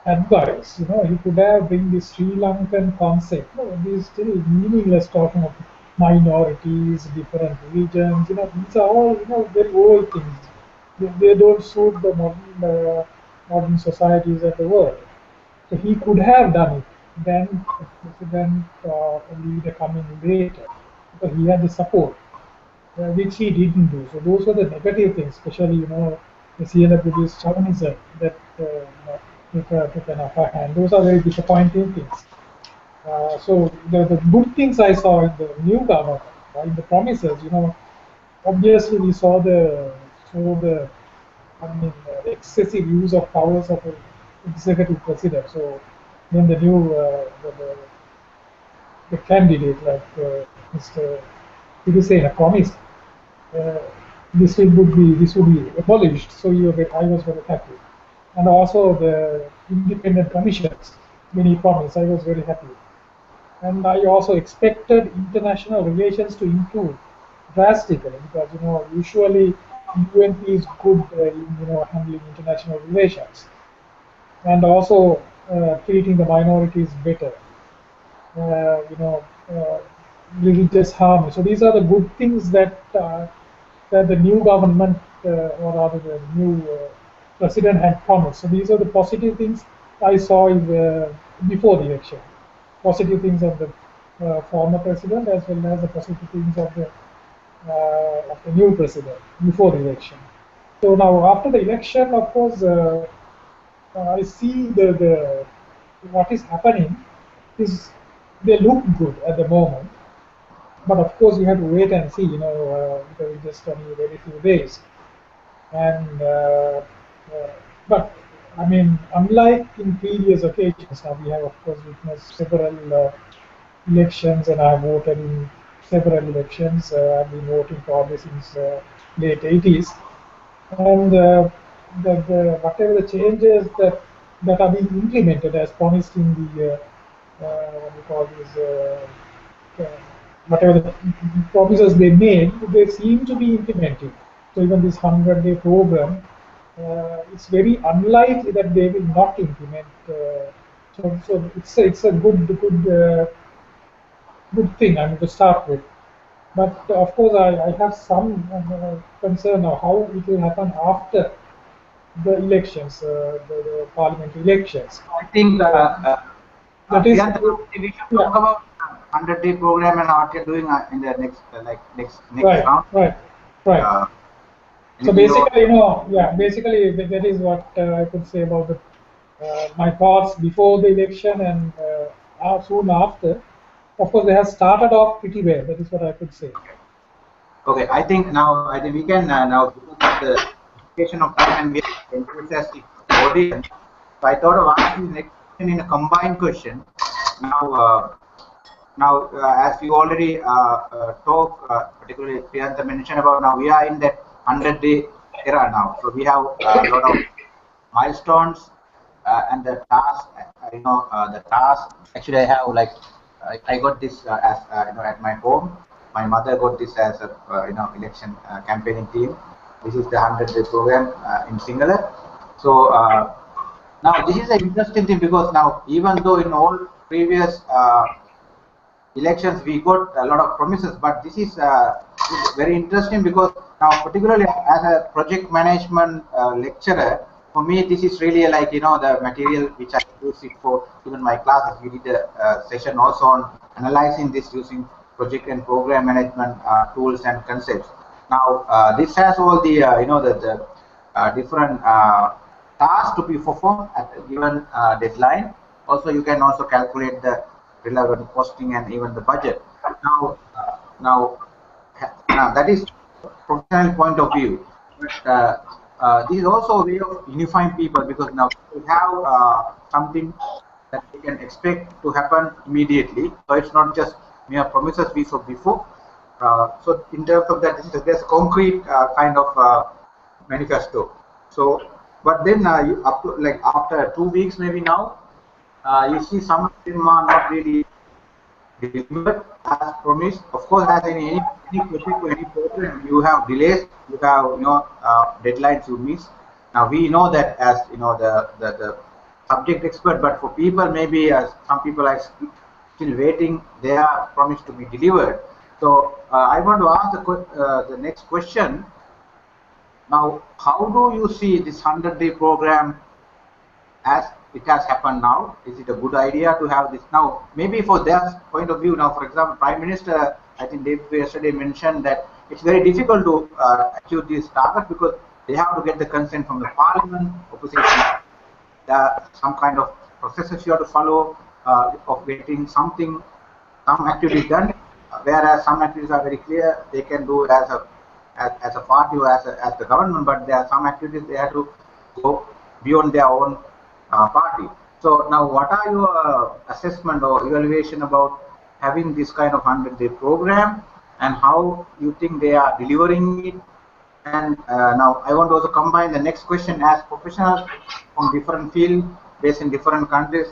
advise, he could have bring the Sri Lankan concept. This is still meaningless talking of minorities, different religions. These are all very old things. They don't suit the modern societies of the world. So he could have done it. Then the president leader coming later, because he had the support, which he didn't do. So those were the negative things, especially the Sierra Buddhist Chauvinism that took an upper hand. Those are very disappointing things. So the good things I saw in the new government, in the promises, obviously we saw the excessive use of powers of an executive president. So then the new the candidate like Mr. Sirisena promised this would be abolished. So I was very happy, and also the independent commissions when he promised, I was very happy. And I also expected international relations to improve drastically, because usually UNP is good in handling international relations, and also treating the minorities better. Religious harmony. So these are the good things that that the new government or rather the new president had promised. So these are the positive things I saw before the election. Positive things of the former president, as well as the positive things of the new president before the election. So now after the election, of course, I see the what is happening is they look good at the moment, but of course you have to wait and see. Because it's just only very few days, and but I mean, unlike in previous occasions, now we have of course witnessed several elections, and I have voted in several elections. I've been voting probably since late 80s, and whatever the changes that are being implemented as promised in the what we call this whatever the promises they made, they seem to be implemented. So even this 100-day program, it's very unlikely that they will not implement. So it's a good thing. I mean, to start with. But of course, I have some concern of how it will happen after the elections, the parliamentary elections. I think that is, we should talk about 100-day program and what you're doing in the next right, round. Right. So basically, basically that is what I could say about my thoughts before the election and soon after. Of course, they have started off pretty well. That is what I could say. Okay, I think we can now because of the allocation of time and we have enthusiastic audience. So I thought of asking the next in a combined question. Now, as you already talked, particularly Priyanta mentioned about, now we are in that 100-day era now. So we have a lot of milestones and the task. The task. Actually, I have like I got this as at my home. My mother got this as a election campaigning team. This is the 100-day program in singular. So now this is an interesting thing because now even though in all previous elections we got a lot of promises, but this is very interesting because now particularly as a project management lecturer, for me this is really like the material which I use it for even my classes. We did a session also on analyzing this using project and program management tools and concepts. Now this has all the different tasks to be performed at a given deadline. Also you can also calculate the relevant costing and even the budget. Now that is professional point of view. But this is also a way of unifying people because now we have something that we can expect to happen immediately. So it's not just mere promises we saw before. So in terms of that, there's concrete kind of manifesto. So, but then up to like after 2 weeks maybe now, you see some of them are not really delivered as promised. Of course, as in any project or any program, you have delays, you have deadlines you miss. Now we know that as the subject expert, but for people maybe as some people are still waiting, they are promised to be delivered. So I want to ask the next question. Now, how do you see this 100-day program as it has happened now? Is it a good idea to have this now? Maybe for their point of view now, for example, Prime Minister, I think they yesterday mentioned that it's very difficult to achieve this target because they have to get the consent from the Parliament, opposition. There are some kind of processes you have to follow of getting some activities done, whereas some activities are very clear they can do as a party or as the government, but there are some activities they have to go beyond their own party. So now what are your assessment or evaluation about having this kind of 100-day program and how you think they are delivering it? And now I want to also combine the next question as professionals from different fields based in different countries.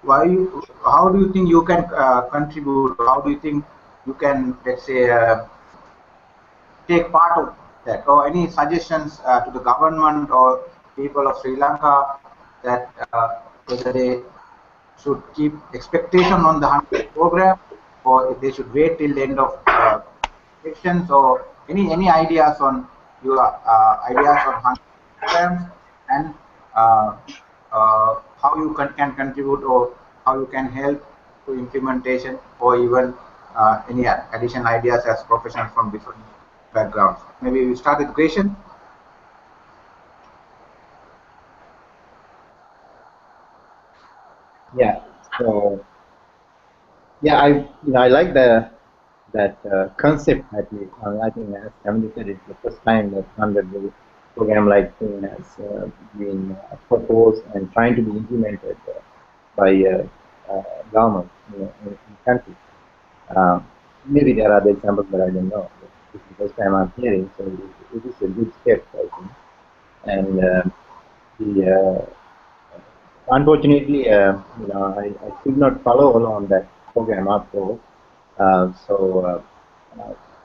How do you think you can contribute? How do you think you can, let's say, take part of that, or any suggestions to the government or people of Sri Lanka that whether they should keep expectation on the 100 program or if they should wait till the end of elections, or any ideas on your ideas on 100 programs and how you can contribute or how you can help to implementation, or even any additional ideas as professionals from different backgrounds. Maybe we start with Greshan. Yeah. So yeah, I like that concept. I think as Chaminda said, it's the first time that 100-day program like thing has been proposed and trying to be implemented by government in the country. Maybe there are other examples, but I don't know. This is the first time I'm hearing, so it is a good step, I think. And unfortunately, I could not follow along that program after. So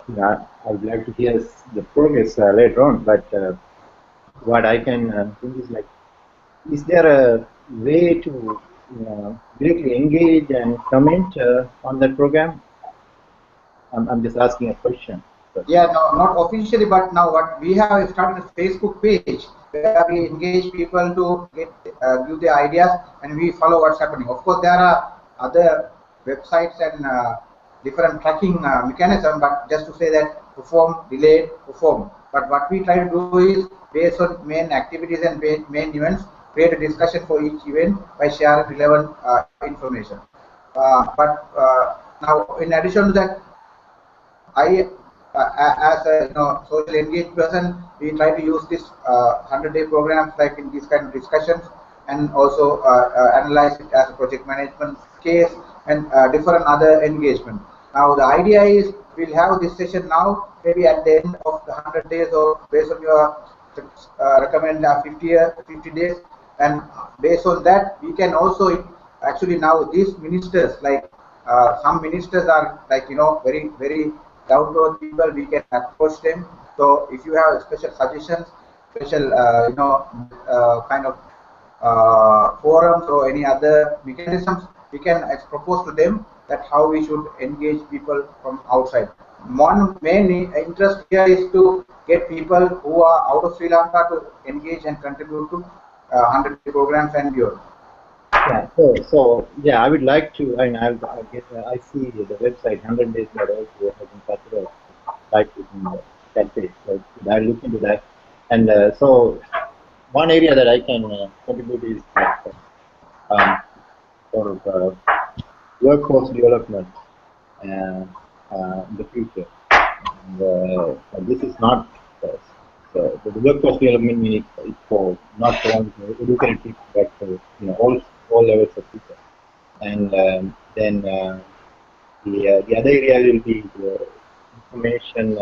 I would like to hear the progress later on. But what I can think is like, is there a way to directly engage and comment on that program? I'm just asking a question. Yeah, no, not officially, but now what we have is started a Facebook page where we engage people to give their ideas and we follow what's happening. Of course, there are other websites and different tracking mechanism, but just to say that perform, delayed, perform. But what we try to do is based on main activities and main events, create a discussion for each event by sharing relevant information. But now, in addition to that, I, as a social engaged person, we try to use this 100-day programs like in these kind of discussions and also analyze it as a project management case and different other engagement. Now the idea is we'll have this session now, maybe at the end of the 100 days or based on your recommend 50 days, and based on that we can also actually now these ministers, like some ministers are like very down to earth people, we can approach them. So if you have special suggestions, special kind of forums or any other mechanisms, we can propose to them that how we should engage people from outside. One main interest here is to get people who are out of Sri Lanka to engage and contribute to 100-day programs and beyond. Yeah, so yeah, I would like to. I mean, I see the website 100 days that also has been considered like in that page. So I'll look into that. And so one area that I can contribute is sort of workforce development in the future. And this is not so the workforce development means it's for not for only educated people, but for all levels of people. And then the other area will be the information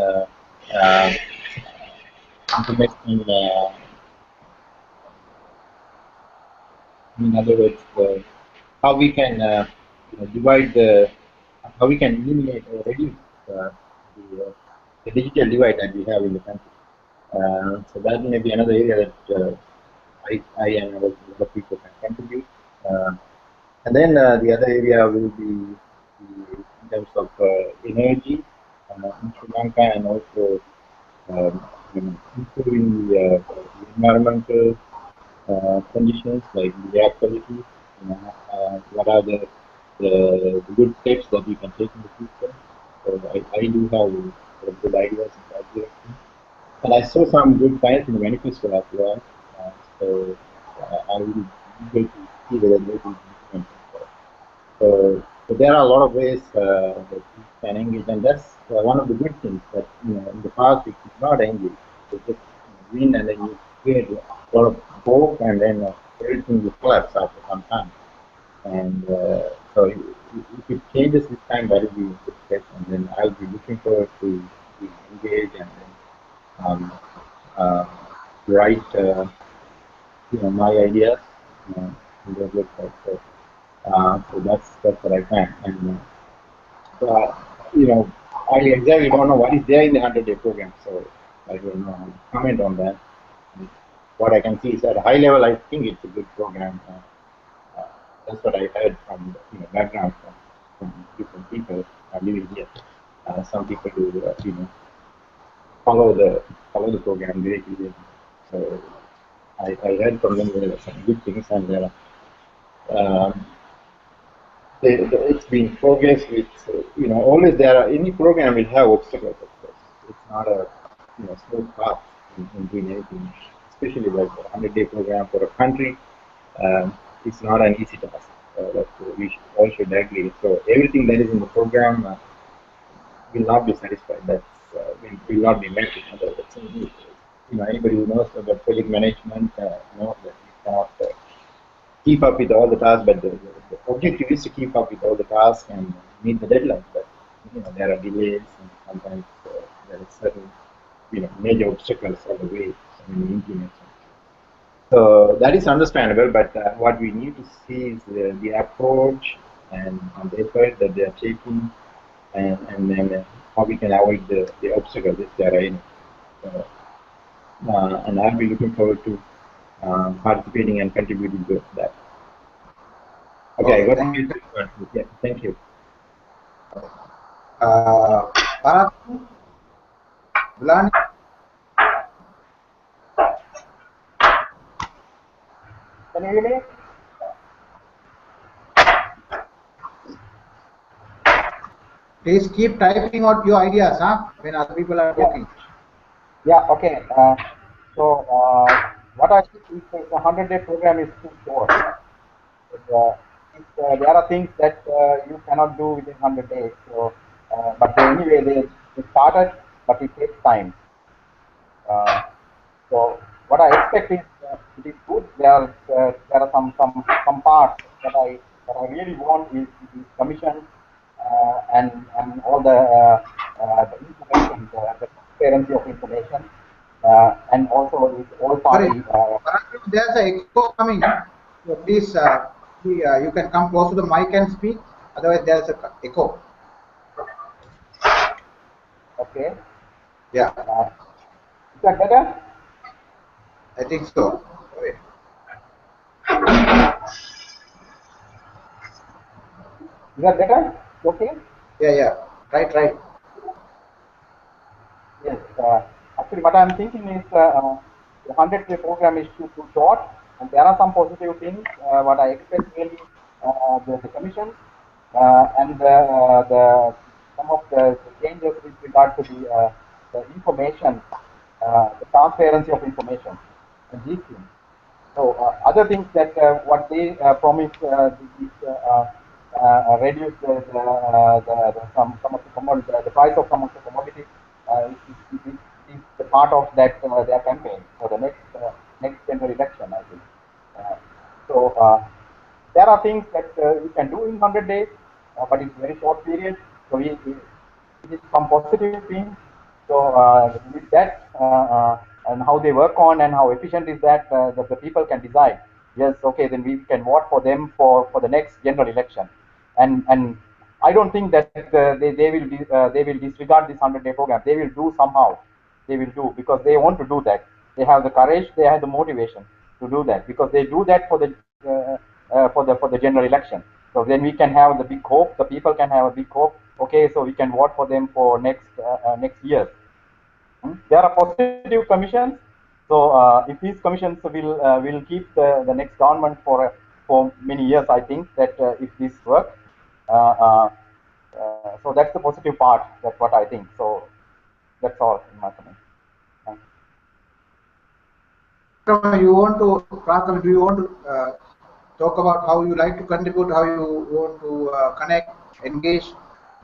in other words, how we can divide how we can eliminate or reduce the digital divide that we have in the country. So that may be another area that I and other people can contribute. And then the other area will be in terms of energy in Sri Lanka, and also improving the environmental conditions like the air quality. What are the good steps that we can take in the future? So I do have good ideas in that direction. And I saw some good signs in the manifesto as well. So I will be able to see whether they will implement. So there are a lot of ways that we can engage, and that's one of the good things that in the past we could not engage. So just win, and then you create a lot of hope, and then everything will collapse after some time. And so if it changes this time, that will be a good step, and then I'll be looking forward to engage and then write my ideas in the website. So that's what I can. And I exactly don't know what is there in the 100-day program, so I don't know how to comment on that. What I can see is at a high level, I think it's a good program. That's what I heard from background from different people living here. Some people do follow the program very clearly. So I heard from them some good things, and it's been progress with always there are any program will have obstacles, of course. It's not a smooth path in doing anything, especially like a 100-day program for a country. It's not an easy task. That we all should agree. So everything that is in the program will not be satisfied. That's will not be met. In other words, anybody who knows about project management knows that you cannot keep up with all the tasks, but the objective is to keep up with all the tasks and meet the deadline. But there are delays, and sometimes there are certain major obstacles on the way when you implement something. So that is understandable, but what we need to see is the approach and the effort that they are taking, and then how we can avoid the obstacles if there are any. And I'll be looking forward to participating and contributing to that. Okay, what do you think? Yeah, thank you. Bulani? Can you hear me? Please keep typing out your ideas, when other people are talking. Yeah. Okay. So what I think is the 100-day program is too short. There are things that you cannot do within 100 days. So, but anyway, they started, but it takes time. So what I expect is it is good. There are some parts that I really want is commission and all the information, the transparency of information, and also is all party. There's an echo coming. So please, you can come close to the mic and speak. Otherwise, there's a echo. Okay. Yeah. Is that better? I think so. Is that better? Okay. Yeah. Right. Yes. Actually, what I'm thinking is the 100-day program is too short, and there are some positive things. What I expect really the commission and some of the changes with regard to the information, the transparency of information, and these things. So other things that what they promise reduce some of the commodity, the price of some of the commodities is the part of that their campaign for the next general election, I think. So there are things that we can do in 100 days, but it's very short period. So we did some positive things. So with that and how they work on and how efficient is that, that the people can decide. Yes, okay, then we can vote for them for the next general election. And I don't think that they will disregard this 100-day program. They will do somehow. They will do because they want to do that. They have the courage. They have the motivation to do that because they do that for the general election. So then we can have the big hope. The people can have a big hope. Okay, so we can vote for them for next year. There are positive commissions. So if these commissions will keep the next government for many years, I think that if this works, so that's the positive part. That's what I think. So that's all in my comment. Do you want to talk about how you like to contribute, how you want to connect, engage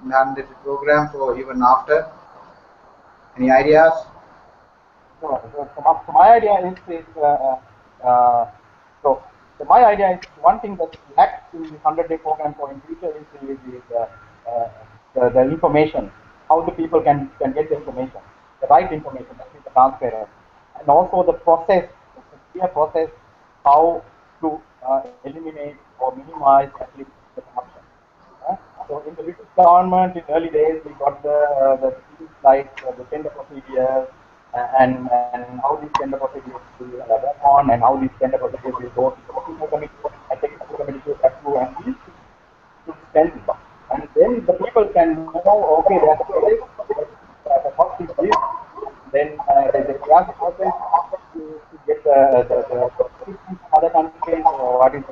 in the programs or even after? Any ideas? So my idea is my idea is one thing that lacks in the 100-day program for in future is the information, how the people can get the information, the right information, that is the transparent, and also the process, the clear process, how to eliminate or minimize at least the corruption. So in the British government, in early days, we got the things like the tender procedures and how these tender procedures will work on and how these tender procedures will go to the technical committee and technical committee to approve and these to spend. And then the people can know, okay, there's a process, the cost is this, then there's a class process to get the other countries or what is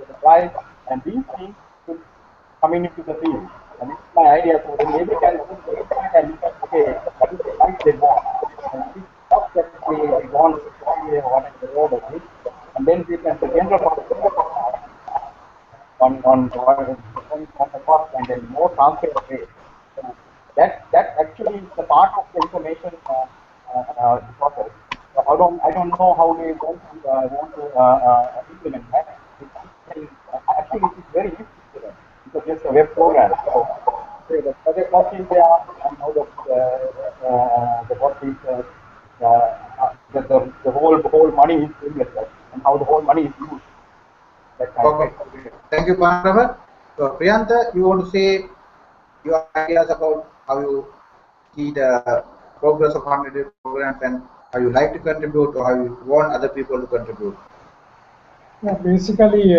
the price, and these things should coming into the field. And it's my idea. So then maybe can and look at, okay, what is the price they want, and what is the cost that they want to pay, what is the road of it, and then we can the general on the cost and then more transparent way. So that actually is the part of the information process. So I don't know how they want to implement that. Actually, it is very useful to them because it's a web program. So the project cost is there and how the cost is the whole money is invested and how the whole money is used. Okay. Thank you, Pandrava. So, Priyanta, you want to say your ideas about how you see the progress of 100-day programs and how you like to contribute or how you want other people to contribute? Yeah, basically,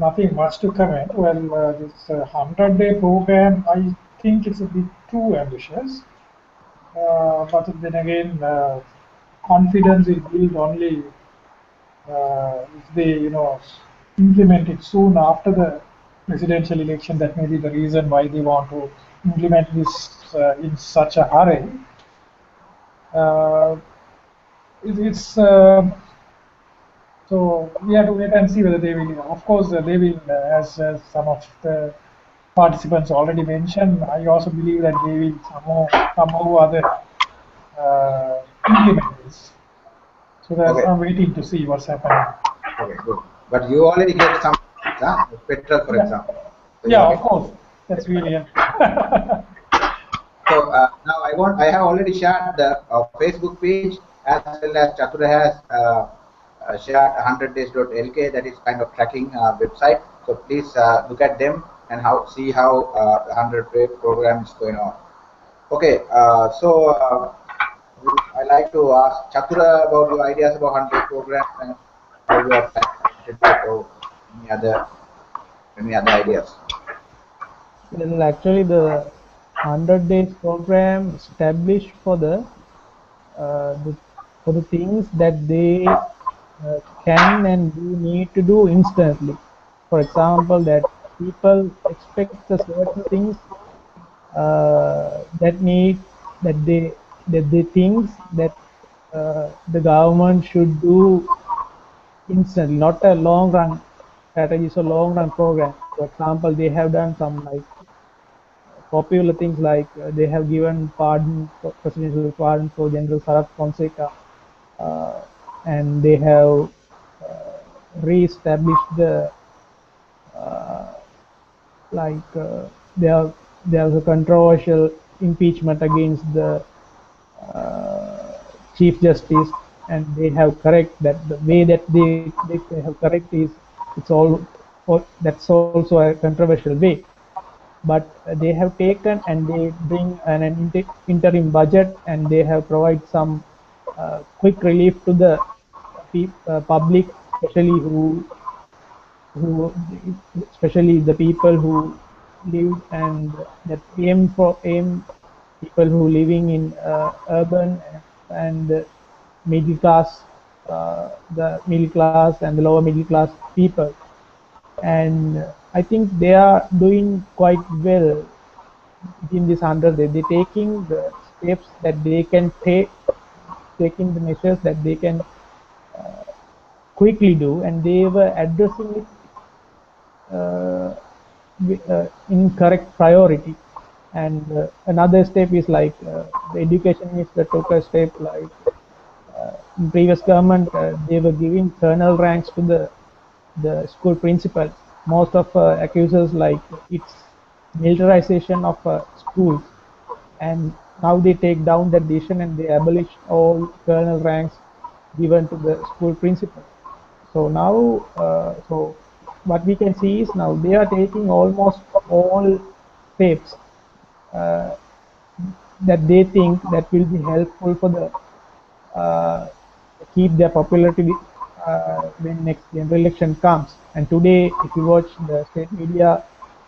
nothing much to comment. Well, this 100-day program, I think it's a bit too ambitious. But then again, confidence is built only if they, implement it soon after the presidential election. That may be the reason why they want to implement this in such a hurry. It's so we have to wait and see whether they will. Of course, they will, as some of the participants already mentioned. I also believe that they will somehow or other implement this. So that's, Okay. I'm waiting to see what's happening. Okay, good. But you already get some, petrol, for example. So Yeah, of course. That's really. So now I have already shared the Facebook page, as well as Chatura has shared 100days.lk, that is kind of tracking website. So please look at them and see how 100-day program is going on. Okay, I like to ask Chatura about your ideas about 100 program and how you are planning to or any other ideas. Well, actually, the 100 days program established for the things that they can and do need to do instantly. For example, that people expect the certain things that need that they think that the government should do instantly, not a long run strategy, so long run program. For example, they have done some like popular things like they have given presidential pardon for General Sarat Fonseca, and they have re-established the like there was a controversial impeachment against the Chief Justice, and they have correct that the way that they have correct is it's all that's also a controversial way. But they have taken and they bring an interim budget, and they have provided some quick relief to the public, who especially the people who live and that aim people who living in urban and middle class, the middle class and the lower middle class people. And I think they are doing quite well within this 100 days. They're taking the steps that they can take, taking the measures that they can quickly do, and they were addressing it in correct priority. And another step is like the education minister took a step like in previous government they were giving colonel ranks to the school principals. Most of accusers like it's militarization of schools, and now they take down that decision and they abolish all colonel ranks given to the school principal. So now, so what we can see is now they are taking almost all steps uh, that they think that will be helpful for the keep their popularity when next general election comes. And today, if you watch the state media,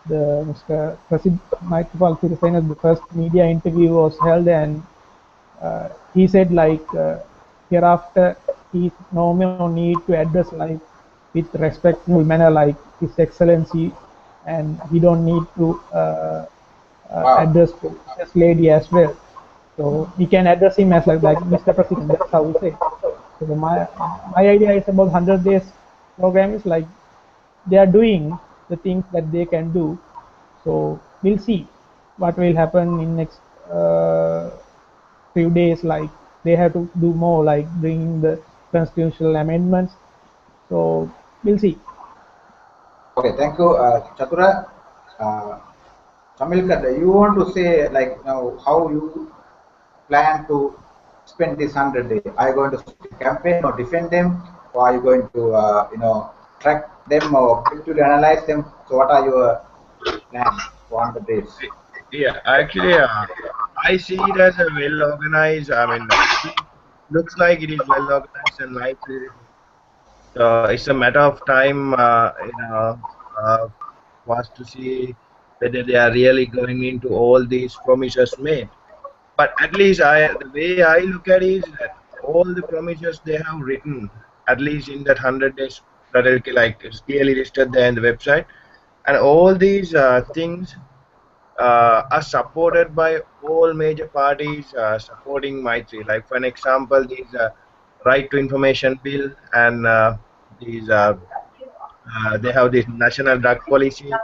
the Mr. President Maithripala Sirisena, the first media interview was held, and he said like hereafter he no more need to address like with respectful manner like His Excellency, and he don't need to address to this lady as well. So we can address him as like Mr. President. That's how we say. So my idea is about 100 days program is like they are doing the things that they can do. So we'll see what will happen in next few days. Like they have to do more, like bringing the constitutional amendments. So we'll see. Okay, thank you, Chatura. Chamilkar, you want to say like now how you plan to spend this 100 days? Are you going to campaign or defend them, or are you going to track them or actually analyze them? So what are your plans for 100 days? Yeah, actually, I see it as a well organized. I mean, it looks like it is well organized and lively. So it's a matter of time, for us to see whether they are really going into all these promises made. But at least the way I look at it is that all the promises they have written, at least in that 100 days, like it's clearly listed there in the website, and all these things are supported by all major parties supporting Maitri. Like for an example, these right to information bill and these they have this national drug policy to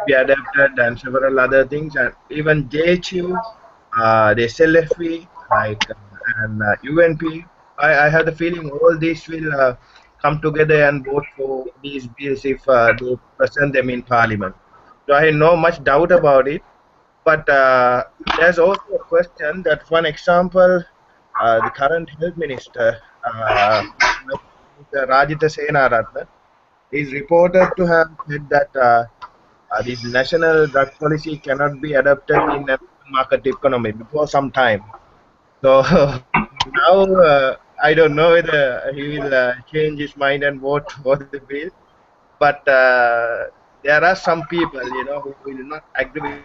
be adapted and several other things, and even JHU, the SLFP, like and UNP I have the feeling all these will come together and vote for these bills if they present them in Parliament. So I have no much doubt about it. But there's also a question that, for an example, the current health minister, Rajita Senaratne, is reported to have said that this national drug policy cannot be adopted in a market economy before some time. So now I don't know whether he will change his mind and vote for the bill. But there are some people, who will not agree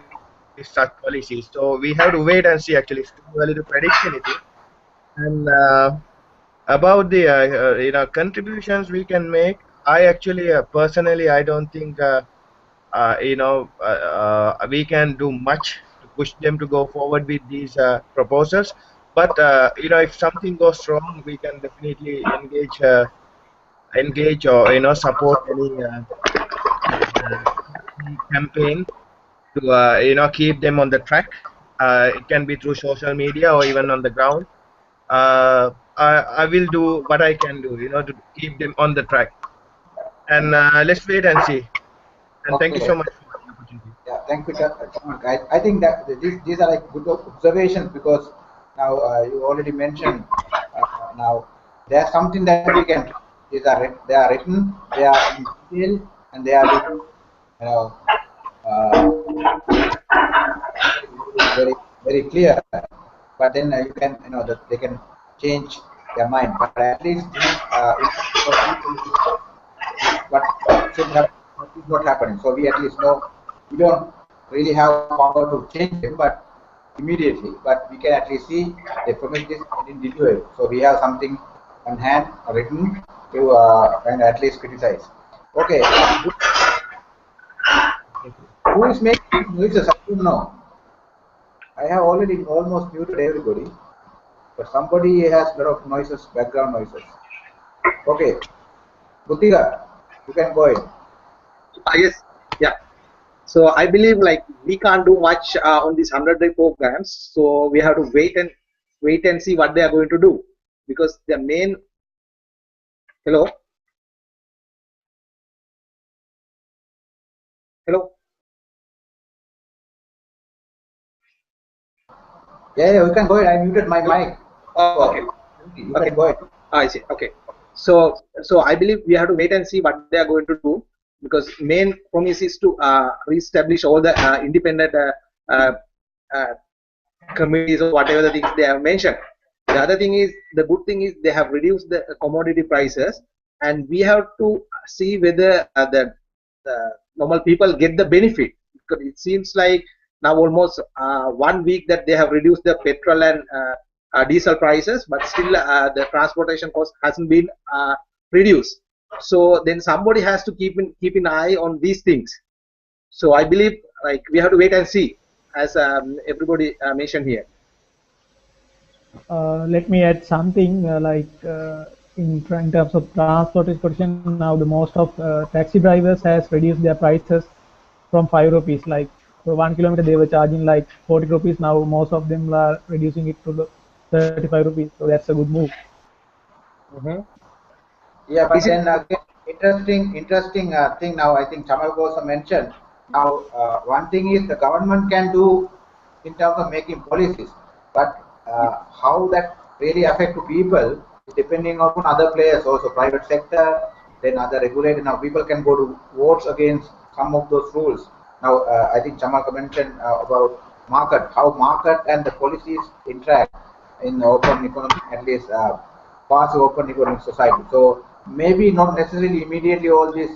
with such policies. So we have to wait and see. Actually, it's too early to predict anything. And about the contributions we can make, I actually personally I don't think we can do much to push them to go forward with these proposals. But if something goes wrong, we can definitely engage or support any campaign to keep them on the track. It can be through social media or even on the ground. I will do what I can do, to keep them on the track. And let's wait and see. And thank you so Okay. much for the opportunity. Yeah, thank you, sir. I think that these are like good observations, because now you already mentioned now there's something that we can. They are written, they are in detail, and they are being, you know very very clear. But then you can, that they can change their mind. But at least these for people, what should happen, what is not happening. So we at least know we don't really have power to change them, but immediately. But we can at least see they promise this and didn't do it. So we have something on hand, written, to and at least criticize. Okay, who is making noises? I don't know. I have already almost muted everybody, but somebody has a lot of noises, background noises. Okay, Buddhiga, you can go ahead. Yes, yeah. So I believe like we can't do much on these 100-day programs. So we have to wait and see what they are going to do, because their main. Hello, hello. Yeah, you can go ahead. I muted my mic. Okay. You can go ahead. I see. Okay. So I believe we have to wait and see what they are going to do, because main promise is to reestablish all the independent uh, uh, committees or whatever the things they have mentioned. The other thing is, the good thing is they have reduced the commodity prices, and we have to see whether the normal people get the benefit, because it seems like now almost 1 week that they have reduced the petrol and diesel prices, but still the transportation cost hasn't been reduced. So then somebody has to keep an eye on these things. So I believe like we have to wait and see, as everybody mentioned here. Let me add something in terms of transportation. Now the most of taxi drivers has reduced their prices from 5 rupees. Like for 1 kilometer they were charging like 40 rupees. Now most of them are reducing it to the 35 rupees. So that's a good move. Yeah, but then again, interesting thing now. I think Chamal also mentioned. Now, one thing is the government can do in terms of making policies, but how that really affect to people is depending on other players, also private sector, then other regulated. Now, people can go to votes against some of those rules. Now, I think Chamal mentioned about market, how market and the policies interact in open economy, at least fast open economic society. So maybe not necessarily immediately all these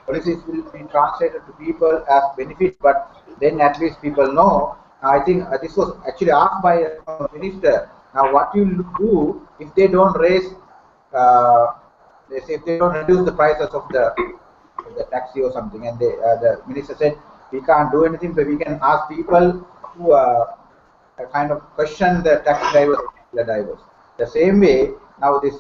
policies will be translated to people as benefit, but then at least people know. I think this was actually asked by a minister. Now, what you do if they don't raise, they say if they don't reduce the prices of the taxi or something, and the minister said we can't do anything, but we can ask people to kind of question the taxi drivers. The same way, now this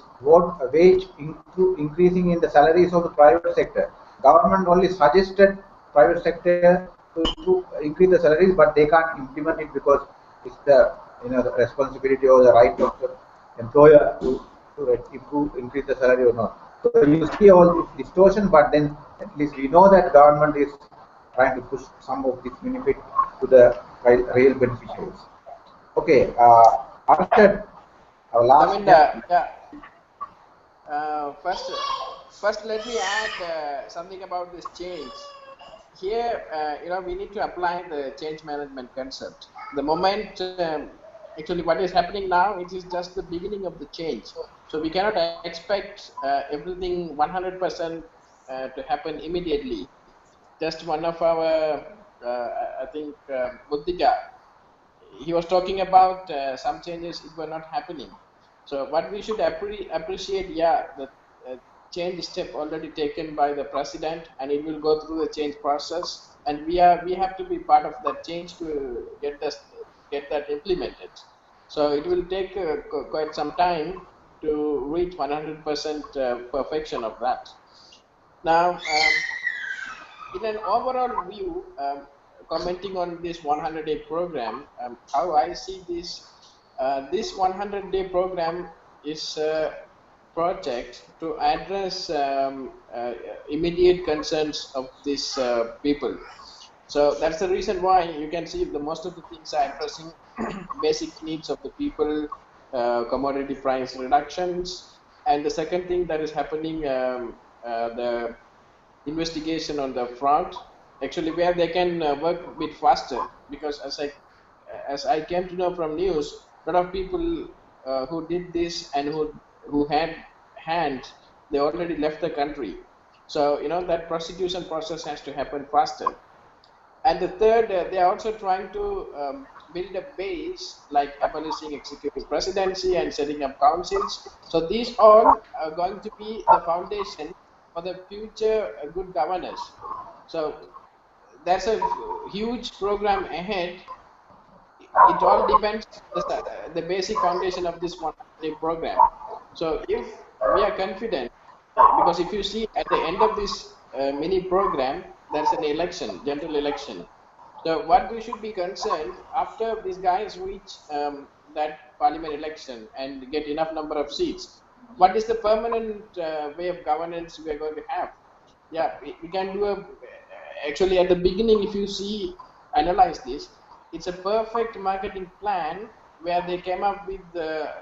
wage increasing in the salaries of the private sector. Government only suggested private sector to increase the salaries, but they can't implement it because it's the the responsibility or the right of the employer to to improve, increase the salary or not. So you see all this distortion, but then at least we know that government is trying to push some of this benefit to the real beneficiaries. Okay, Arshad, our last. Chaminda, first, let me add something about this change. Here, we need to apply the change management concept. The moment, actually, what is happening now, it is just the beginning of the change. So we cannot expect everything 100% to happen immediately. Just one of our, I think, Buddhika, he was talking about some changes it were not happening. So what we should appreciate, the change step already taken by the president, and it will go through the change process, and we have to be part of that change to get that implemented. So it will take quite some time to reach 100% perfection of that. Now, in an overall view, commenting on this 100-day program, how I see this 100-day program is a project to address immediate concerns of these people. So that's the reason why you can see the most of the things are addressing basic needs of the people, commodity price reductions, and the second thing that is happening, the investigation on the fraud, actually where they can work a bit faster, because as I came to know from news, a lot of people who did this and who had hands, they already left the country. So that prosecution process has to happen faster. And the third, they are also trying to build a base, like abolishing executive presidency and setting up councils. So these all are going to be the foundation for the future good governance. So there's a huge program ahead. It all depends on the basic foundation of this one-day program. So if we are confident, because if you see at the end of this mini program, there's an election, general election. So what we should be concerned, after these guys reach that parliament election and get enough number of seats, what is the permanent way of governance we are going to have? Yeah, we can do actually at the beginning, if you analyze this, it's a perfect marketing plan where they came up with the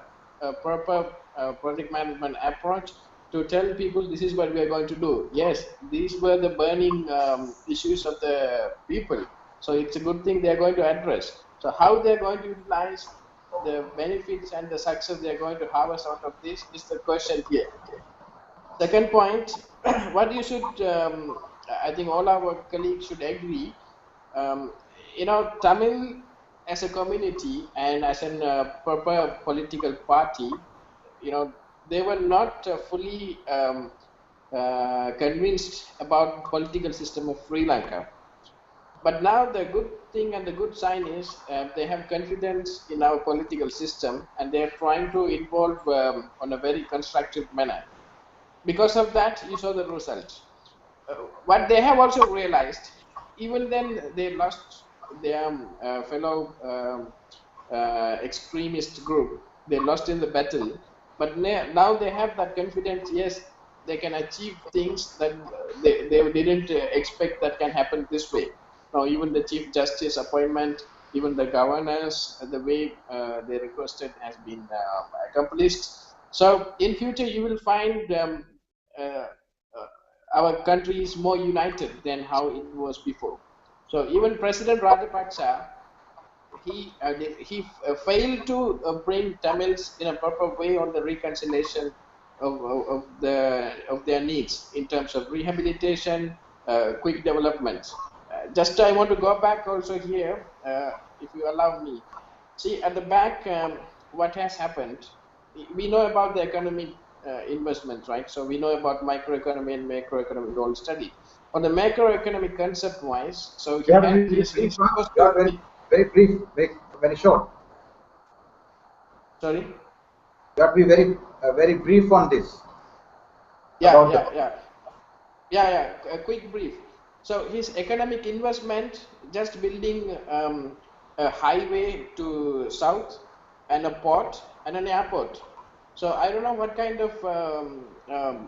proper project management approach to tell people this is what we are going to do. Yes, these were the burning issues of the people. So it's a good thing they are going to address. So how they are going to utilize the benefits and the success they are going to harvest out of this is the question here. Second point, what you should, I think all our colleagues should agree, Tamil as a community and as a proper political party, they were not fully convinced about political system of Sri Lanka. But now the good thing and the good sign is they have confidence in our political system, and they are trying to involve on a very constructive manner. Because of that, you saw the result. What they have also realized, even then they lost their fellow extremist group. They lost in the battle, but now they have that confidence. Yes, they can achieve things that they didn't expect that can happen this way. Now, even the Chief Justice appointment, even the governors, the way they requested has been accomplished. So in future, you will find our country is more united than how it was before. So even President Rajapaksa, he failed to bring Tamils in a proper way on the reconciliation of their needs in terms of rehabilitation, quick development. Just I want to go back also here, if you allow me. See at the back, what has happened. We know about the economic investment, right? So we know about microeconomy and macroeconomy, we all study. On the macroeconomic concept wise, so he had this very brief, very short. Sorry? You have to be very brief on this. Yeah. A quick brief. So his economic investment, just building a highway to south and a port and an airport. So I don't know what kind of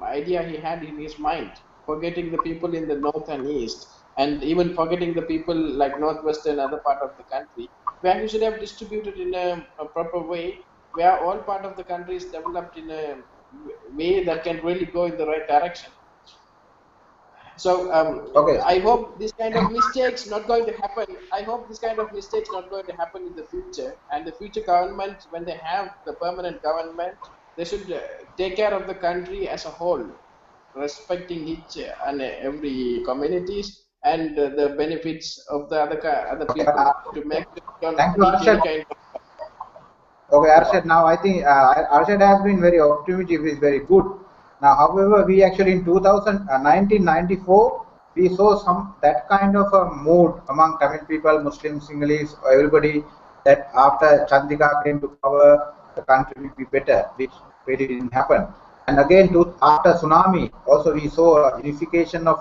idea he had in his mind, forgetting the people in the north and east, and even forgetting the people like northwest and other part of the country, where he should have distributed in a proper way, where all part of the country is developed in a way that can really go in the right direction. So Okay. I hope this kind of mistakes not going to happen. I hope this kind of mistakes not going to happen in the future. And the future government, when they have the permanent government, they should take care of the country as a whole, respecting each and every communities and the benefits of the other Okay. people to make sure they don't Thank you, reach any Arshad. kind of Okay, problem. Arshad, now I think Arshad has been very optimistic, is very good. Now, however, we actually in 1994, we saw some that kind of a mood among Tamil people, Muslims, Sinhalese, everybody, that after Chandrika came to power, the country will be better, which really didn't happen. And again, after tsunami, also we saw a unification of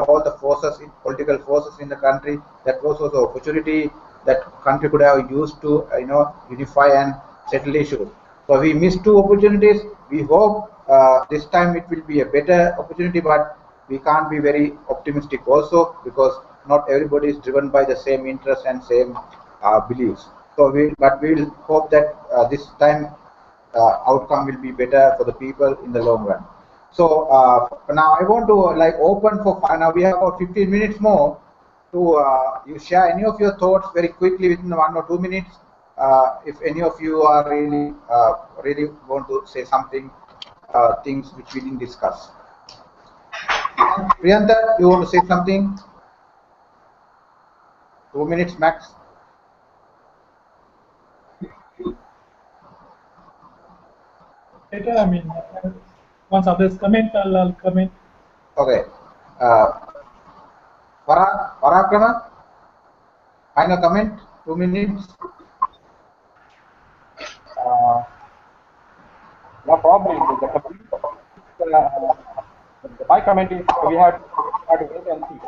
all the forces, political forces in the country. That was also opportunity that country could have used to unify and settle issues. So we missed two opportunities. We hope this time it will be a better opportunity, but we can't be very optimistic also, because not everybody is driven by the same interest and same beliefs. So we'll hope that this time outcome will be better for the people in the long run. So now I want to open for now. We have about 15 minutes more to you share any of your thoughts very quickly within 1 or 2 minutes. If any of you are really want to say something, things which we didn't discuss. Priyanta, you want to say something? 2 minutes max. Later, I mean, once others comment, I'll comment. Okay. Parakrama, final comment, 2 minutes. Yeah, probably my comment is we have to wait and see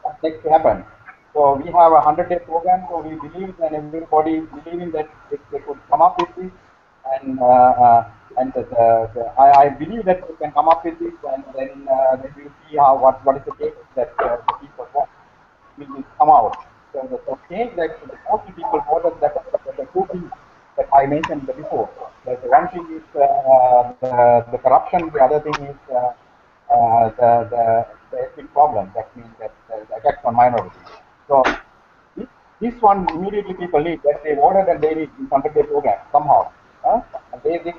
what's next to happen. So we have a 100-day program, so we believe and everybody believing that they could come up with this, and I believe that they can come up with this, and then we'll see what is the case that the people want will come out. So the change that mostly people voted, that the two things that I mentioned before. The one thing is the corruption. The other thing is the ethnic problem. That means that the attacks on minorities. So this one immediately people need, that they voted and they need 100-day program somehow. They wait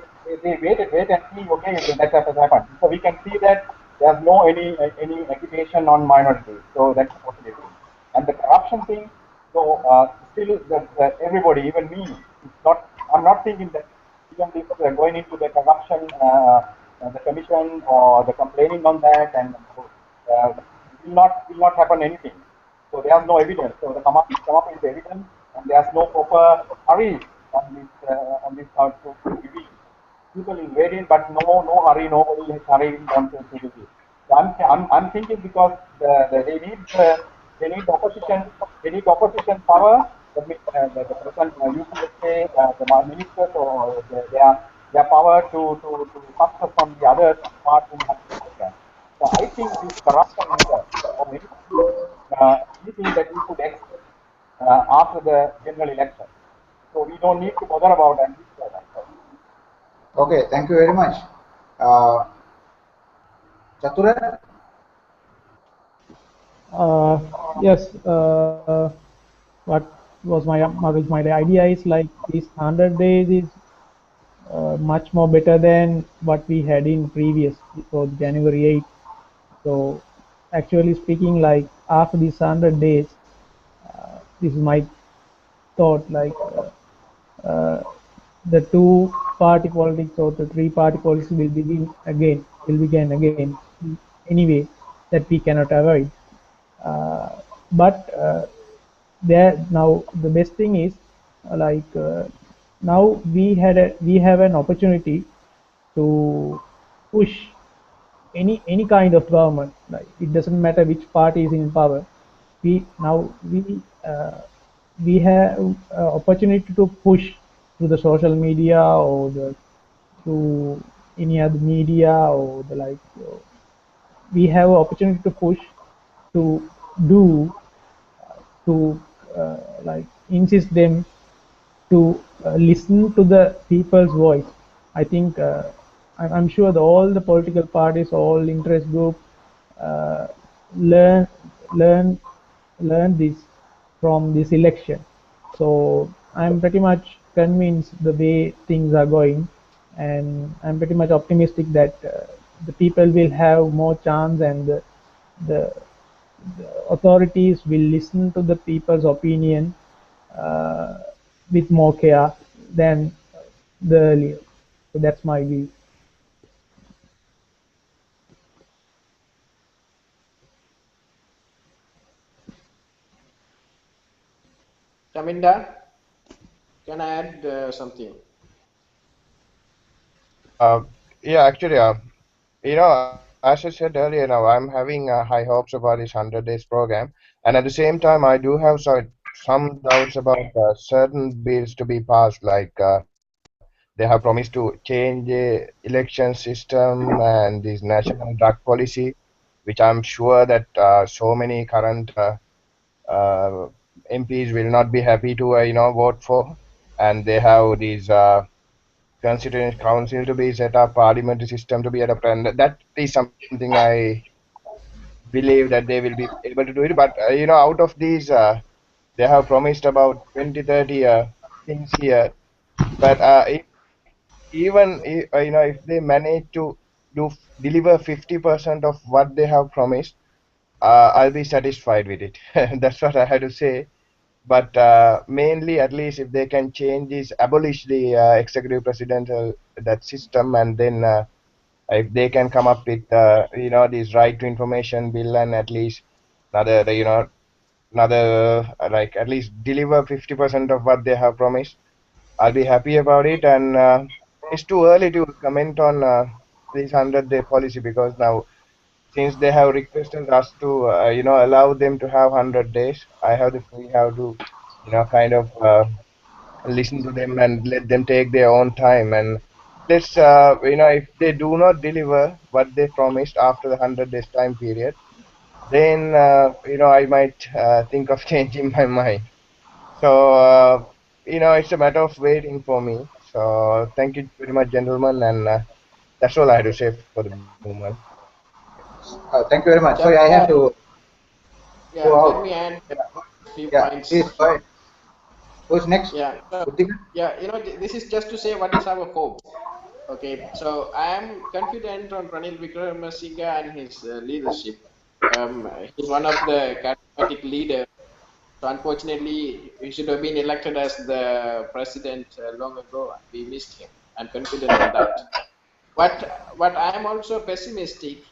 and see, okay, that has happened. So we can see that there's no any agitation on minorities. So that's a positive thing. And the corruption thing, so still everybody, even me, it's not. I'm not thinking that even this going into the corruption, the commission or the complaining on that, and will not happen anything. So there's no evidence. So the come up with the evidence, and there's no proper hurry on this to reveal. People is waiting, but no hurry. Nobody is hurrying on to do this. So I'm thinking, because they need the opposition. They need opposition power. The present UPSA, the ministers, or their power to success from the other part in Pakistan. So I think this corruption measure, or anything that we could expect after the general election. So we don't need to bother about that. Okay, thank you very much. Chatura? Yes. What was my idea is like these 100 days is much more better than what we had in previous, before January 8th. So actually speaking, like after these 100 days, this is my thought, like the two-party politics or the three-party politics will begin again anyway, that we cannot avoid. But there now the best thing is now we have an opportunity to push any kind of government. Like it doesn't matter which party is in power. We have opportunity to push through the social media or through any other media or the like. We have an opportunity to push, to do, to like insist them to listen to the people's voice. I think I'm sure that all the political parties, all interest groups uh, learn learn learn this from this election. So I'm pretty much convinced the way things are going, and I'm pretty much optimistic that the people will have more chance, and the, the authorities will listen to the people's opinion uh, with more care than the earlier. So that's my view. Chaminda, can I add something? Yeah, actually, as I said earlier, now I'm having high hopes about this 100 days program, and at the same time, I do have some doubts about certain bills to be passed, like they have promised to change the election system and this national drug policy, which I'm sure that so many current uh, MPs will not be happy to vote for, and they have these constituent council to be set up, parliamentary system to be adopted, and that is something I believe that they will be able to do it. But out of these, they have promised about 20, 30 things here. But if they manage to deliver 50% of what they have promised, I'll be satisfied with it. That's what I had to say. But mainly, at least if they can change this, abolish the executive presidential that system, and then if they can come up with this right to information bill, and at least another like at least deliver 50% of what they have promised, I'll be happy about it. And it's too early to comment on this 100-day policy, because now, since they have requested us to allow them to have 100 days, I have the we have to kind of listen to them and let them take their own time. And let's if they do not deliver what they promised after the 100 days time period, then I might think of changing my mind. So it's a matter of waiting for me. So thank you very much, gentlemen, and that's all I had to say for the moment. Thank you very much. Sorry, I have Chaminda, to yeah, go let out. me add a few Yeah, points. please go ahead. Who's next? Yeah, so Buddhika? yeah, this is just to say what is our hope. Okay, so I am confident on Ranil Wickremesinghe and his leadership. He's one of the charismatic leaders. So unfortunately, he should have been elected as the president long ago. We missed him. I'm confident on that. But I am also pessimistic.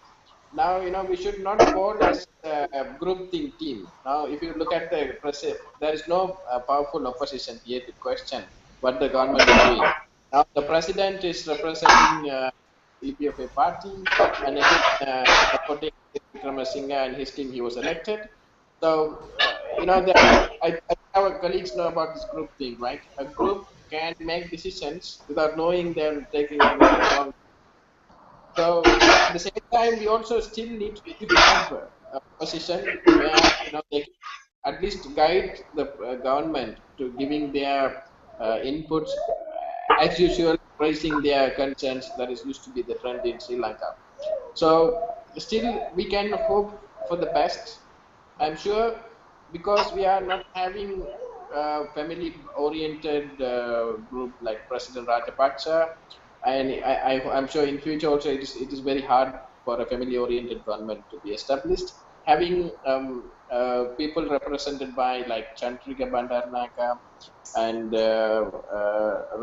Now, we should not fall as a group think team. Now, if you look at the president, there is no powerful opposition here to question what the government is doing. Now, the president is representing VP of a party, and again, supporting Vikramasinghe and his team, he was elected. So, our colleagues know about this group thing, right? A group can make decisions without knowing they're taking a wrong. So at the same time, we also still need to have a position where they can at least guide the government to giving their inputs as usual, raising their concerns. That is used to be the trend in Sri Lanka. So still, we can hope for the best. I'm sure, because we are not having a family-oriented group like President Rajapaksa, and I'm sure in future also it is very hard for a family-oriented government to be established. Having people represented by like Chandrika Bandaranaike and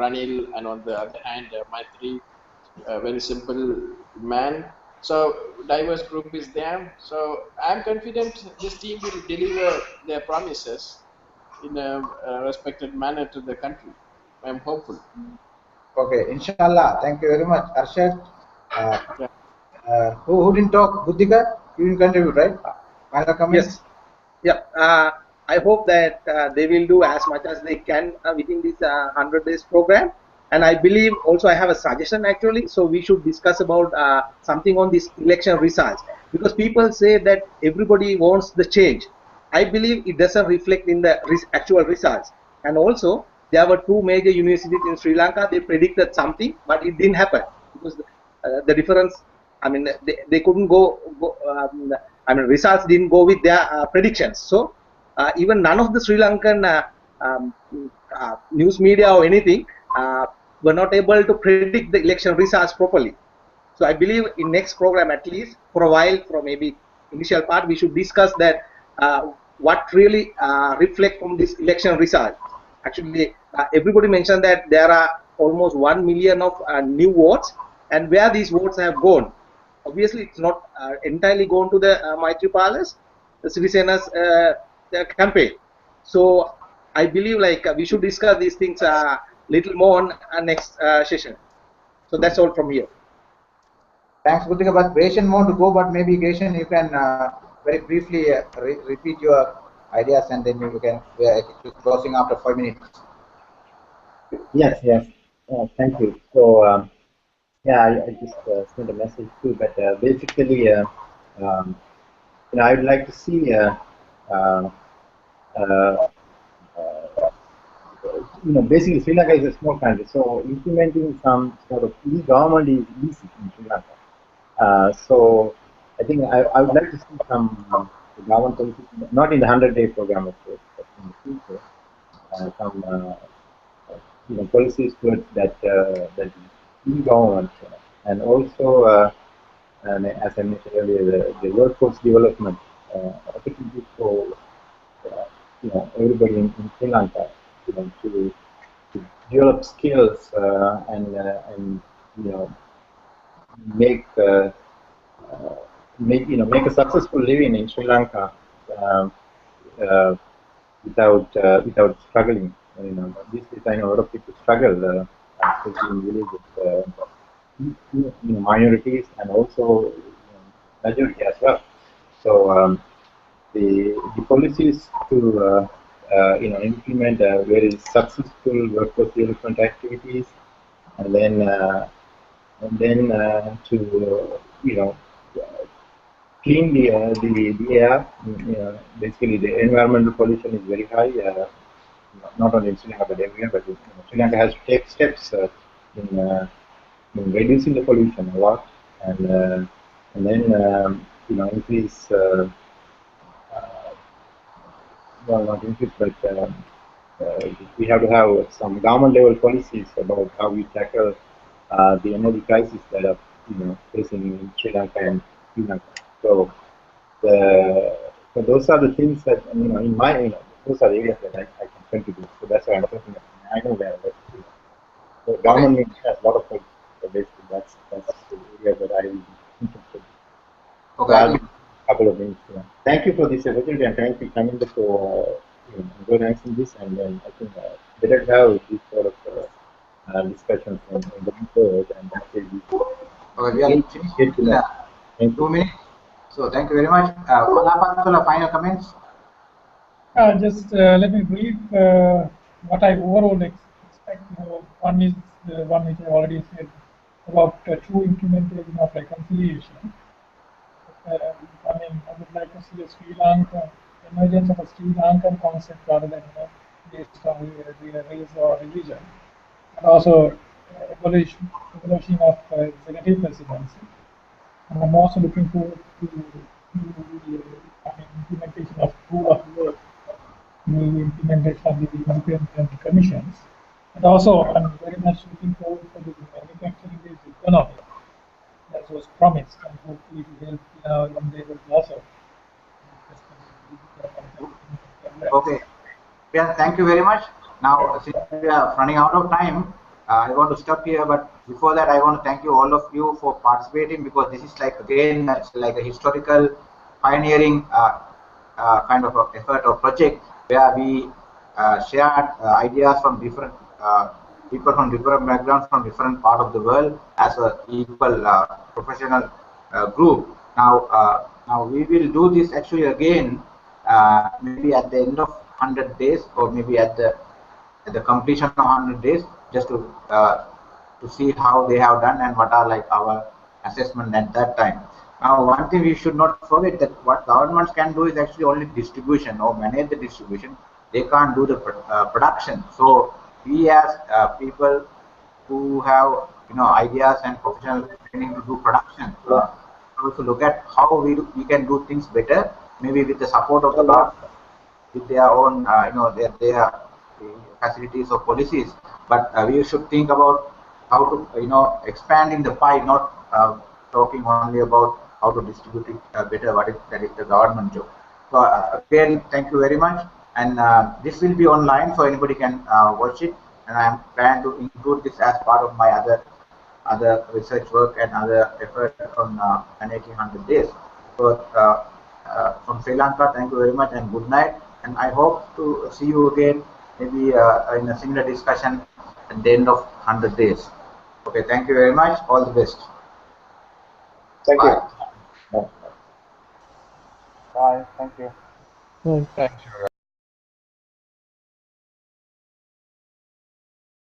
Ranil, and on the other hand, Maitri, a very simple man. So diverse group is there. So I'm confident this team will deliver their promises in a respected manner to the country. I'm hopeful. Okay, inshallah. Thank you very much, Arshad. Uh, Yeah. who didn't talk? Buddhika? You didn't contribute, right? Final comments? Yes. Yeah. I hope that they will do as much as they can within this 100 days program. And I believe also I have a suggestion actually. So we should discuss about something on this election results, because people say that everybody wants the change. I believe it doesn't reflect in the actual results. And also there were two major universities in Sri Lanka. They predicted something, but it didn't happen because the difference. I mean, they couldn't go I mean, results didn't go with their predictions. So even none of the Sri Lankan news media or anything were not able to predict the election results properly. So I believe in next program, at least for a while, for maybe initial part, we should discuss that what really reflect from this election result. Actually, everybody mentioned that there are almost 1 million of new votes, and where these votes have gone. Obviously, it's not entirely gone to the Maithripala Sirisena's campaign. So I believe like we should discuss these things little more on next session. So that's all from here. Thanks, Buddhika. But Greshan want to go, but maybe Greshan, you can very briefly repeat your ideas, and then you can closing after 5 minutes. Yes, yes. Thank you. So, yeah, I just sent a message too, but basically, I'd like to see, basically Sri Lanka is a small country, so implementing some sort of e-government is easy in Sri Lanka. So I think I would like to see some government policies, not in the 100-day program, of course, but in the future, some policies towards that e-government, and also, and as I mentioned earlier, the workforce development opportunities for everybody in Sri Lanka, to develop skills and make make a successful living in Sri Lanka without struggling. These days I know a lot of people struggle, especially in villages, minorities and also majority as well. So the policies to implement very successful workforce development activities, and then to clean the air. Basically, the environmental pollution is very high. Not only in Sri Lanka but everywhere. But Sri Lanka has to take steps in reducing the pollution a lot, and then increase. Well, not increase, but we have to have some government level policies about how we tackle the energy crisis that are facing in Sri Lanka and Sri Lanka. So those are the things that in my those are the areas that I can contribute. So that's why I'm talking about. I know where. So government has a lot of policies. So basically, that's the area that I am interested in. Okay. A couple of minutes. Thank you for this opportunity, and thank you, Chaminda, for organizing this. And then I think better to have this sort of discussions going forward, and that's it. Okay, we are finished in 2 minutes. So thank you very much. Final comments. Just let me brief what I overall expect. One is the one which I already said about true implementation of reconciliation. I would like to see a Sri Lanka emergence of a Sri Lankan concept rather than based on race or religion, and also evolution of executive presidency. And I'm also looking forward to the implementation of rule of law, the implementation of the independent commissions, and also I'm very much looking forward to the manufacturing-based economy that was promised, and hopefully to help young laborers also. Okay. Yeah, thank you very much. Now, since we are running out of time, I want to stop here. But before that, I want to thank you all of you for participating, because this is like again like a historical pioneering kind of effort or project where we shared ideas from different people from different backgrounds from different part of the world as a equal professional group. Now we will do this actually again maybe at the end of 100 days, or maybe at the completion of 100 days, just to see how they have done and what are like our assessment at that time. Now, one thing we should not forget that what governments can do is actually only distribution or manage the distribution. They can't do the production. So we as people who have ideas and professional training to do production, also look at how we can do things better, maybe with the support of the government, with their own their facilities or policies. But we should think about how to expand in the pie, not talking only about how to distribute it better. That is the government job. So again, thank you very much. And this will be online, so anybody can watch it. And I am planning to include this as part of my other research work and other effort on managing 100 days. So from Sri Lanka, thank you very much and good night. And I hope to see you again, maybe in a similar discussion at the end of 100 days. Okay, thank you very much. All the best. Thank Bye. you. Bye. Thank you. Right. Thank you.